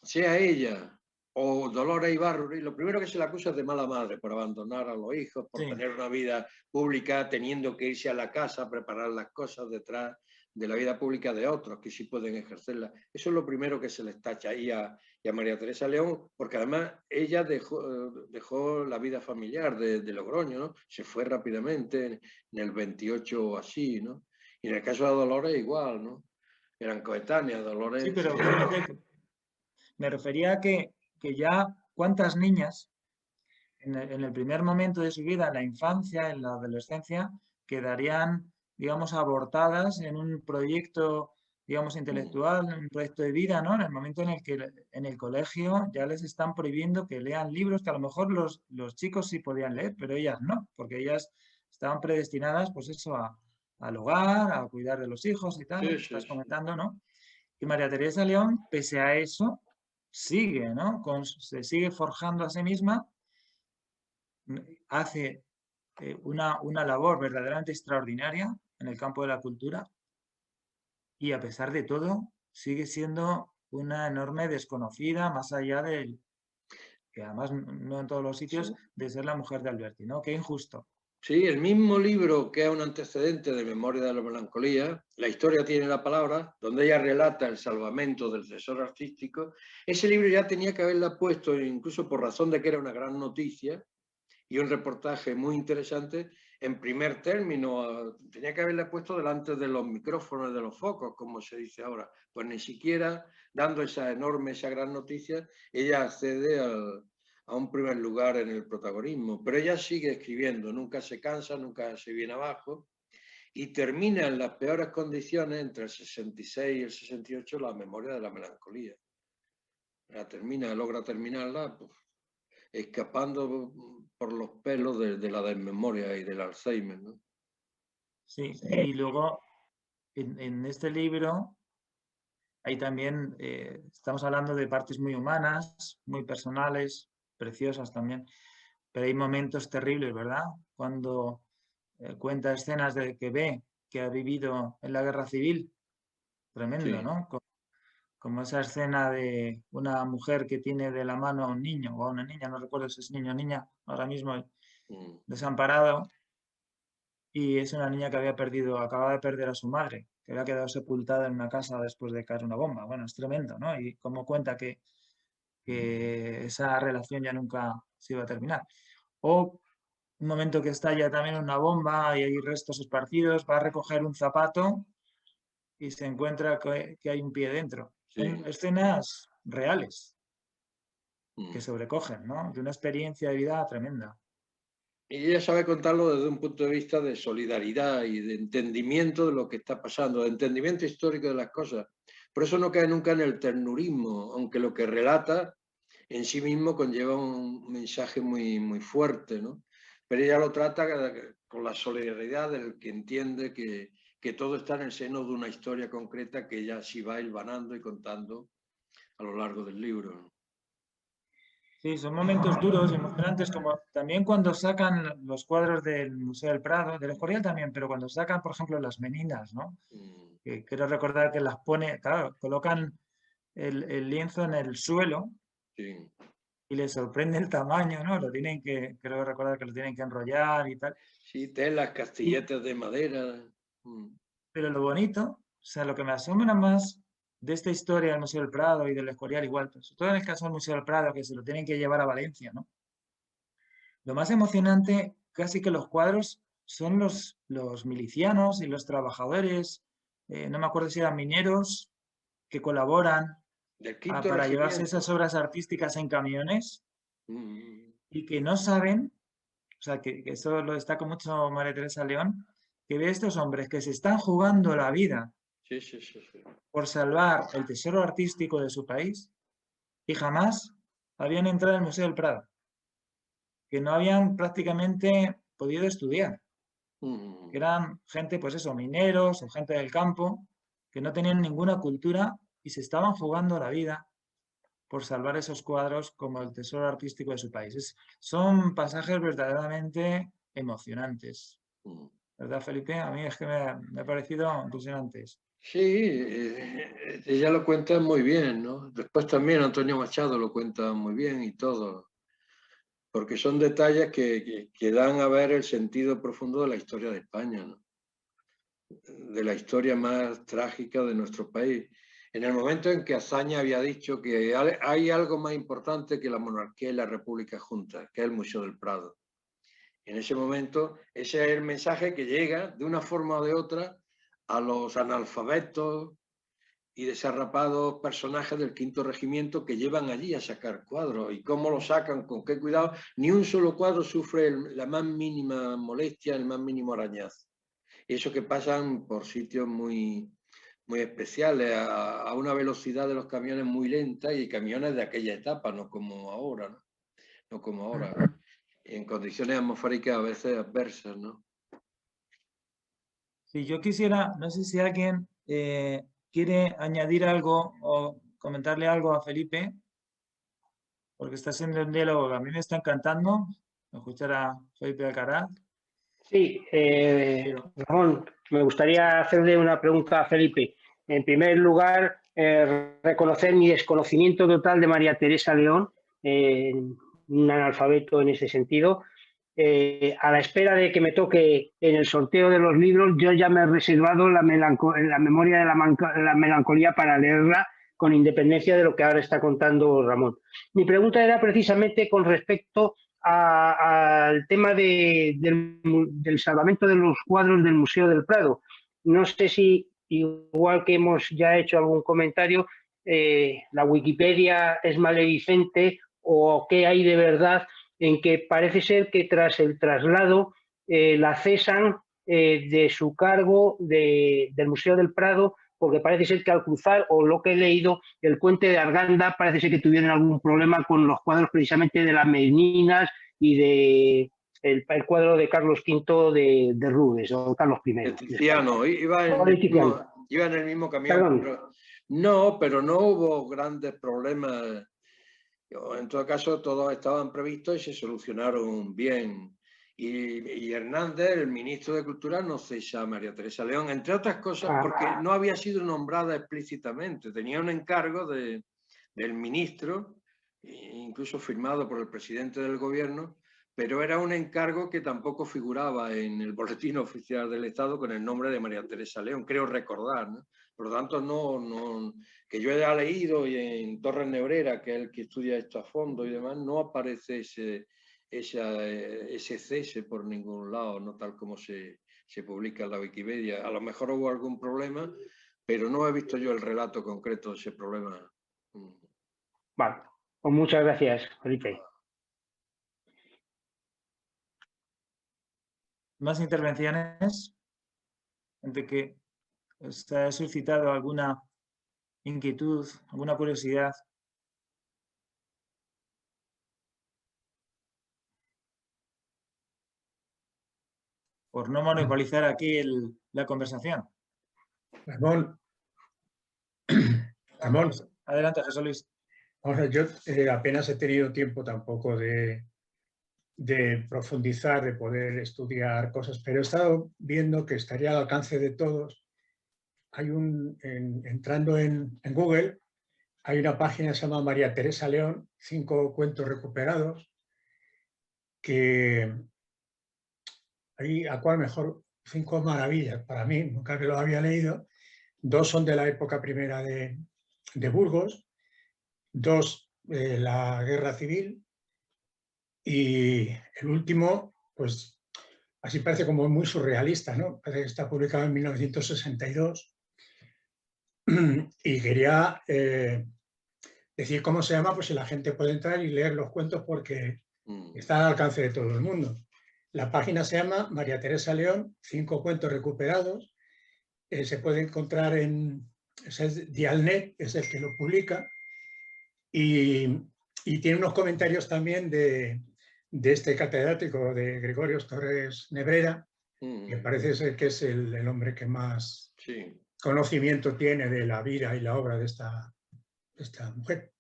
sea ella o Dolores Ibarruri, lo primero que se le acusa es de mala madre por abandonar a los hijos, por Sí, tener una vida pública, teniendo que irse a la casa a preparar las cosas detrás de la vida pública de otros que sí pueden ejercerla. Eso es lo primero que se les tacha ahí y a María Teresa León, porque además ella dejó la vida familiar de Logroño, ¿no? Se fue rápidamente en el 28 o así, ¿no? Y en el caso de Dolores igual, ¿no? Eran coetáneas, sí, Dolores. pero fíjate, me refería a que ya cuántas niñas en el primer momento de su vida, en la infancia, en la adolescencia, quedarían, digamos, abortadas en un proyecto, digamos, intelectual, en un proyecto de vida, ¿no? En el momento en el que en el colegio ya les están prohibiendo que lean libros que a lo mejor los chicos sí podían leer, pero ellas no, porque ellas estaban predestinadas, pues eso, a al hogar, a cuidar de los hijos y tal, Sí, lo que sí, estás sí. comentando, ¿no? Y María Teresa León, pese a eso, sigue, ¿no? Se sigue forjando a sí misma, hace una labor verdaderamente extraordinaria en el campo de la cultura y a pesar de todo sigue siendo una enorme desconocida, más allá del, que además no en todos los sitios, Sí. de ser la mujer de Alberti, ¿no? Qué injusto. Sí, el mismo libro que es un antecedente de Memoria de la Melancolía, La historia tiene la palabra, donde ella relata el salvamento del tesoro artístico, ese libro ya tenía que haberla puesto, incluso por razón de que era una gran noticia y un reportaje muy interesante, en primer término, tenía que haberla puesto delante de los micrófonos, de los focos, como se dice ahora. Pues ni siquiera dando esa enorme, esa gran noticia, ella accede a un primer lugar en el protagonismo, pero ella sigue escribiendo, nunca se cansa, nunca se viene abajo, y termina en las peores condiciones, entre el 66 y el 68, la Memoria de la Melancolía. Logra terminarla, pues, escapando por los pelos de la desmemoria y del Alzheimer, ¿no? Sí, y luego en este libro hay también, estamos hablando de partes muy humanas, muy personales, preciosas también, pero hay momentos terribles, ¿verdad? Cuando cuenta escenas de que ve que ha vivido en la guerra civil, tremendo, Sí. ¿no? Como esa escena de una mujer que tiene de la mano a un niño o a una niña, no recuerdo si es niño o niña, ahora mismo desamparado, y es una niña que acababa de perder a su madre, que había quedado sepultada en una casa después de caer una bomba. Bueno, es tremendo, ¿no? Y cómo cuenta que esa relación ya nunca se iba a terminar. O un momento que estalla también una bomba y hay restos esparcidos, va a recoger un zapato y se encuentra que hay un pie dentro. Son Sí. escenas reales que sobrecogen, ¿no? De una experiencia de vida tremenda. Y ella sabe contarlo desde un punto de vista de solidaridad y de entendimiento de lo que está pasando, de entendimiento histórico de las cosas. Por eso no cae nunca en el ternurismo, aunque lo que relata en sí mismo conlleva un mensaje muy, muy fuerte, ¿no? Pero ella lo trata con la solidaridad del que entiende que todo está en el seno de una historia concreta que ella sí va hilvanando y contando a lo largo del libro, ¿no? Sí, son momentos duros y emocionantes, como también cuando sacan los cuadros del Museo del Prado, del Escorial también, pero cuando sacan, por ejemplo, las meninas, ¿no? Que quiero recordar que las pone, claro, colocan el lienzo en el suelo Sí. y les sorprende el tamaño, ¿no? Creo recordar que lo tienen que enrollar y tal. Sí, telas, Y, castilletes de madera. pero lo bonito, o sea, lo que me asombra más de esta historia del Museo del Prado y del Escorial igual, pero sobre todo en el caso del Museo del Prado, que se lo tienen que llevar a Valencia, ¿no? Lo más emocionante, casi que los cuadros, son los milicianos y los trabajadores, no me acuerdo si eran mineros, que colaboran Del quinto para llevarse esas regimiento. obras artísticas en camiones Mm, y que no saben, o sea, que eso lo destaca mucho María Teresa León, que ve a estos hombres que se están jugando la vida sí, sí, sí, sí. por salvar el tesoro artístico de su país y jamás habían entrado al Museo del Prado, que no habían prácticamente podido estudiar, que Mm, eran gente, pues eso, mineros o gente del campo, que no tenían ninguna cultura y se estaban jugando la vida por salvar esos cuadros como el tesoro artístico de su país. Son pasajes verdaderamente emocionantes. mm. ¿Verdad, Felipe? A mí es que me ha parecido impresionante eso. Sí, ella lo cuenta muy bien, ¿no? Después también Antonio Machado lo cuenta muy bien y todo, porque son detalles que dan a ver el sentido profundo de la historia de España, ¿no? De la historia más trágica de nuestro país. En el momento en que Azaña había dicho que hay algo más importante que la monarquía y la república juntas, que es el Museo del Prado. En ese momento, ese es el mensaje que llega de una forma o de otra a los analfabetos y desarrapados personajes del quinto regimiento que llevan allí a sacar cuadros. ¿Y cómo lo sacan? ¿Con qué cuidado? Ni un solo cuadro sufre la más mínima molestia, el más mínimo arañazo. Y eso que pasan por sitios muy, muy especiales, a una velocidad de los camiones muy lenta y camiones de aquella etapa, no como ahora, ¿no? No como ahora, en condiciones atmosféricas a veces adversas, ¿no? Si yo quisiera, no sé si alguien quiere añadir algo o comentarle algo a Felipe, porque está siendo un diálogo que a mí me está encantando escuchar a Felipe Alcaraz. Sí, Ramón, me gustaría hacerle una pregunta a Felipe. En primer lugar, reconocer mi desconocimiento total de María Teresa León, un analfabeto en ese sentido. A la espera de que me toque en el sorteo de los libros, yo ya me he reservado la memoria de la melancolía para leerla con independencia de lo que ahora está contando Ramón. Mi pregunta era precisamente con respecto al tema del salvamento de los cuadros del Museo del Prado. No sé si, igual que hemos ya hecho algún comentario, la Wikipedia es maledicente o qué hay de verdad en que parece ser que tras el traslado la cesan de su cargo del Museo del Prado, porque parece ser que al cruzar, o lo que he leído, el puente de Arganda, parece ser que tuvieron algún problema con los cuadros precisamente de las Meninas y de el cuadro de Carlos V de Rubens, o Carlos I. De Tiziano, iba en el mismo camión. Pero no hubo grandes problemas. En todo caso, todos estaban previstos y se solucionaron bien. Y Hernández, el ministro de Cultura, no cesa a María Teresa León, entre otras cosas porque no había sido nombrada explícitamente. Tenía un encargo del ministro, incluso firmado por el presidente del gobierno, pero era un encargo que tampoco figuraba en el boletín oficial del Estado con el nombre de María Teresa León, creo recordar, ¿no? Por lo tanto, no, que yo haya leído y en Torres Nebrera, que es el que estudia esto a fondo y demás, no aparece ese cese por ningún lado, no tal como se publica en la Wikipedia. A lo mejor hubo algún problema, pero no he visto yo el relato concreto de ese problema. Vale, pues muchas gracias, Felipe. ¿Más intervenciones? ¿De que se ha suscitado alguna inquietud, alguna curiosidad? Por no monopolizar aquí la conversación. Ramón. Adelante, Jesús Luis. Ahora, yo apenas he tenido tiempo tampoco de profundizar, de poder estudiar cosas, pero he estado viendo que estaría al alcance de todos. Hay entrando en Google, hay una página que se llama María Teresa León, 5 cuentos recuperados, que hay, a cual mejor, 5 maravillas para mí, nunca que lo había leído. 2 son de la época primera de Burgos, 2 de la Guerra Civil, y el último, pues así parece como muy surrealista, ¿no? Parece que está publicado en 1962. Y quería decir cómo se llama, pues si la gente puede entrar y leer los cuentos porque está al alcance de todo el mundo. La página se llama María Teresa León, 5 cuentos recuperados. Se puede encontrar es Dialnet, es el que lo publica. Y tiene unos comentarios también de este catedrático de Gregorio Torres Nebrera, que parece ser que es el hombre que más conocimiento tiene de la vida y la obra de esta mujer.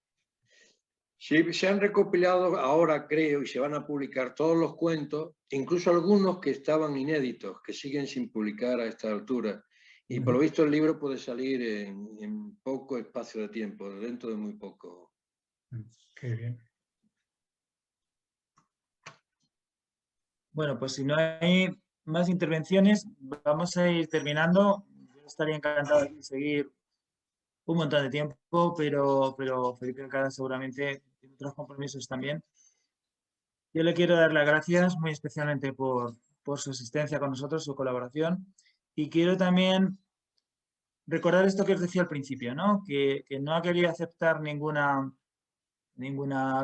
Sí, se han recopilado ahora, creo, y se van a publicar todos los cuentos, incluso algunos que estaban inéditos, que siguen sin publicar a esta altura. Y por lo visto el libro puede salir en poco espacio de tiempo, dentro de muy poco. Qué bien. Bueno, pues si no hay más intervenciones, vamos a ir terminando. Yo estaría encantado de seguir un montón de tiempo, pero Felipe Alcaraz seguramente tiene otros compromisos también. Yo le quiero dar las gracias muy especialmente por su asistencia con nosotros, su colaboración. Y quiero también recordar esto que os decía al principio, ¿no? Que no ha querido aceptar ninguna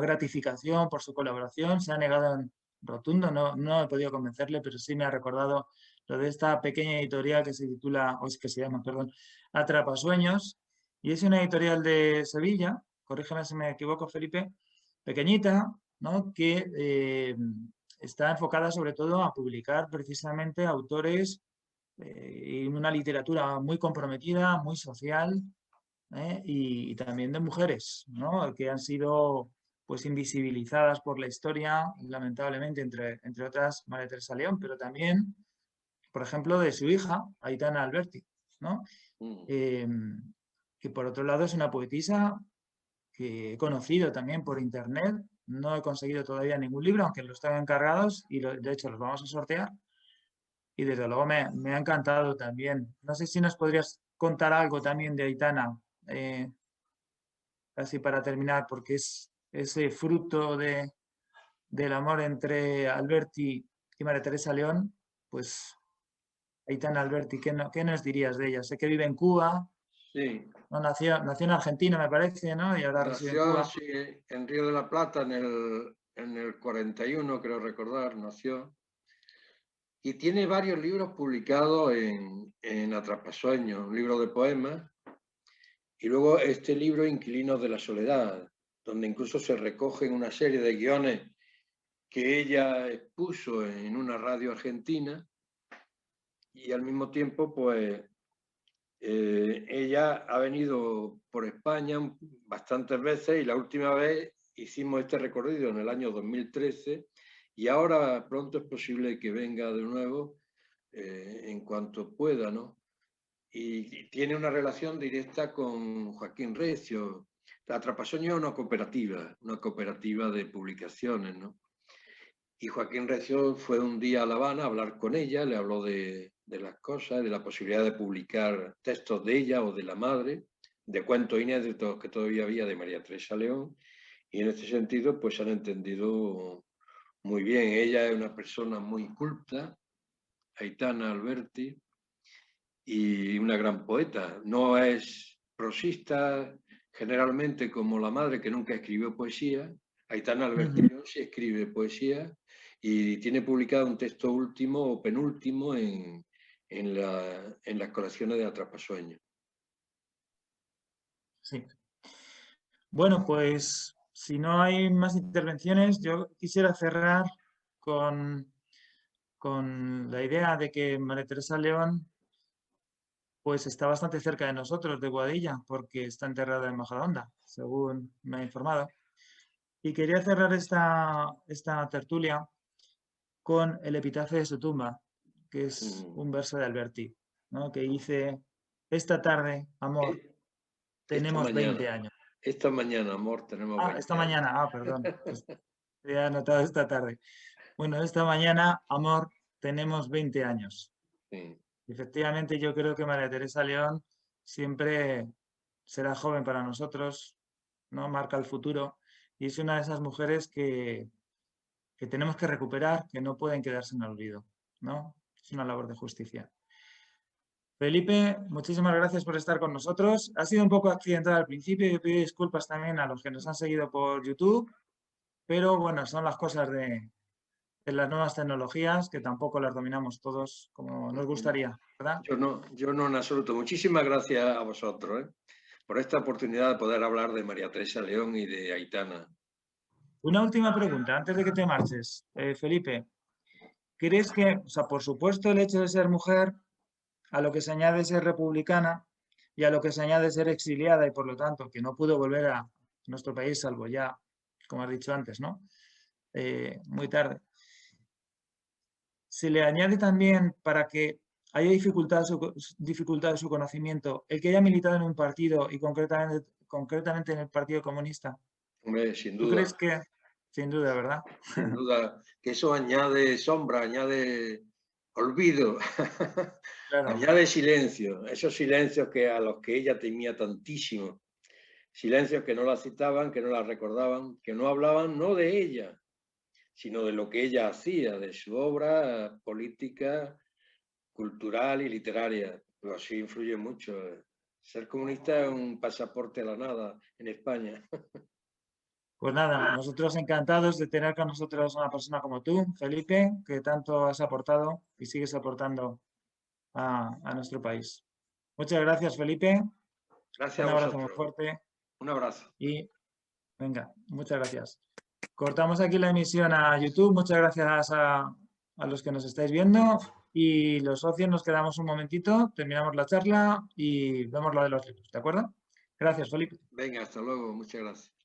gratificación por su colaboración, se ha negado en rotundo, no he podido convencerle, pero sí me ha recordado lo de esta pequeña editorial que se titula, o es que se llama, perdón, Atrapasueños, y es una editorial de Sevilla, corrígeme si me equivoco, Felipe, pequeñita, ¿no? Que está enfocada sobre todo a publicar precisamente autores y una literatura muy comprometida, muy social, y también de mujeres, ¿no? Que han sido pues invisibilizadas por la historia, lamentablemente, entre otras María Teresa León, pero también, por ejemplo, de su hija, Aitana Alberti, ¿no? Que por otro lado es una poetisa que he conocido también por internet. No he conseguido todavía ningún libro, aunque los tengo encargados y de hecho los vamos a sortear. Y desde luego me ha encantado también. No sé si nos podrías contar algo también de Aitana, así para terminar, porque es ese fruto del amor entre Alberti y María Teresa León. Pues Aitana Alberti, ¿qué nos dirías de ella? Sé que vive en Cuba. Sí. No, nació en Argentina, me parece, ¿no? Y ahora reside en Cuba. Sí, en Río de la Plata en el 41, creo recordar, nació. Y tiene varios libros publicados en Atrapasueños, un libro de poemas, y luego este libro Inquilinos de la Soledad, donde incluso se recogen una serie de guiones que ella expuso en una radio argentina, y al mismo tiempo, pues, ella ha venido por España bastantes veces, y la última vez hicimos este recorrido en el año 2013, y ahora pronto es posible que venga de nuevo en cuanto pueda, ¿no? Y tiene una relación directa con Joaquín Recio. Atrapasueños es una cooperativa de publicaciones, ¿no? Y Joaquín Recio fue un día a La Habana a hablar con ella, le habló de las cosas, de la posibilidad de publicar textos de ella o de la madre, de cuentos inéditos que todavía había de María Teresa León, y en este sentido pues han entendido muy bien. Ella es una persona muy culta, Aitana Alberti, y una gran poeta. No es prosista generalmente como la madre, que nunca escribió poesía. Aitana Alberti sí escribe poesía y tiene publicado un texto último o penúltimo en las colecciones de Atrapasueños. Sí. Bueno, pues si no hay más intervenciones, yo quisiera cerrar con la idea de que María Teresa León pues está bastante cerca de nosotros, de Boadilla, porque está enterrada en Majadahonda, según me ha informado. Y quería cerrar esta tertulia con el epitafio de su tumba, que es un verso de Alberti, ¿no? Que dice: esta tarde, amor, tenemos 20 años. Esta mañana, amor, tenemos 20 esta años. mañana, perdón. Pues, he anotado esta tarde. Bueno, esta mañana, amor, tenemos 20 años. Sí. Efectivamente, yo creo que María Teresa León siempre será joven para nosotros, ¿no? Marca el futuro y es una de esas mujeres que tenemos que recuperar, que no pueden quedarse en el olvido, ¿no? Es una labor de justicia. Felipe, muchísimas gracias por estar con nosotros. Ha sido un poco accidental al principio y pido disculpas también a los que nos han seguido por YouTube, pero bueno, son las cosas de las nuevas tecnologías, que tampoco las dominamos todos como nos gustaría, ¿verdad? Yo no en absoluto. Muchísimas gracias a vosotros por esta oportunidad de poder hablar de María Teresa León y de Aitana. Una última pregunta, antes de que te marches, Felipe. ¿Crees que, o sea, por supuesto el hecho de ser mujer, a lo que se añade ser republicana y a lo que se añade ser exiliada y por lo tanto que no pudo volver a nuestro país, salvo ya, como has dicho antes, ¿no? Muy tarde. Se le añade también, para que haya dificultad de su conocimiento, el que haya militado en un partido y concretamente en el Partido Comunista. Hombre, sin duda. ¿Tú crees que, sin duda, verdad? Sin duda, que eso añade sombra, añade olvido, Claro. añade silencio, esos silencios a los que ella temía tantísimo, silencios que no la citaban, que no la recordaban, que no hablaban no de ella, sino de lo que ella hacía, de su obra política, cultural y literaria. Pero así influye mucho. Ser comunista es un pasaporte a la nada en España. Pues nada, nosotros encantados de tener con nosotros a una persona como tú, Felipe, que tanto has aportado y sigues aportando a nuestro país. Muchas gracias, Felipe. Gracias Un a abrazo muy vosotros. fuerte. Un abrazo. Y venga, muchas gracias. Cortamos aquí la emisión a YouTube. Muchas gracias a los que nos estáis viendo. y los socios nos quedamos un momentito, terminamos la charla y vemos lo de los libros, ¿de acuerdo? Gracias, Felipe. Venga, hasta luego. Muchas gracias.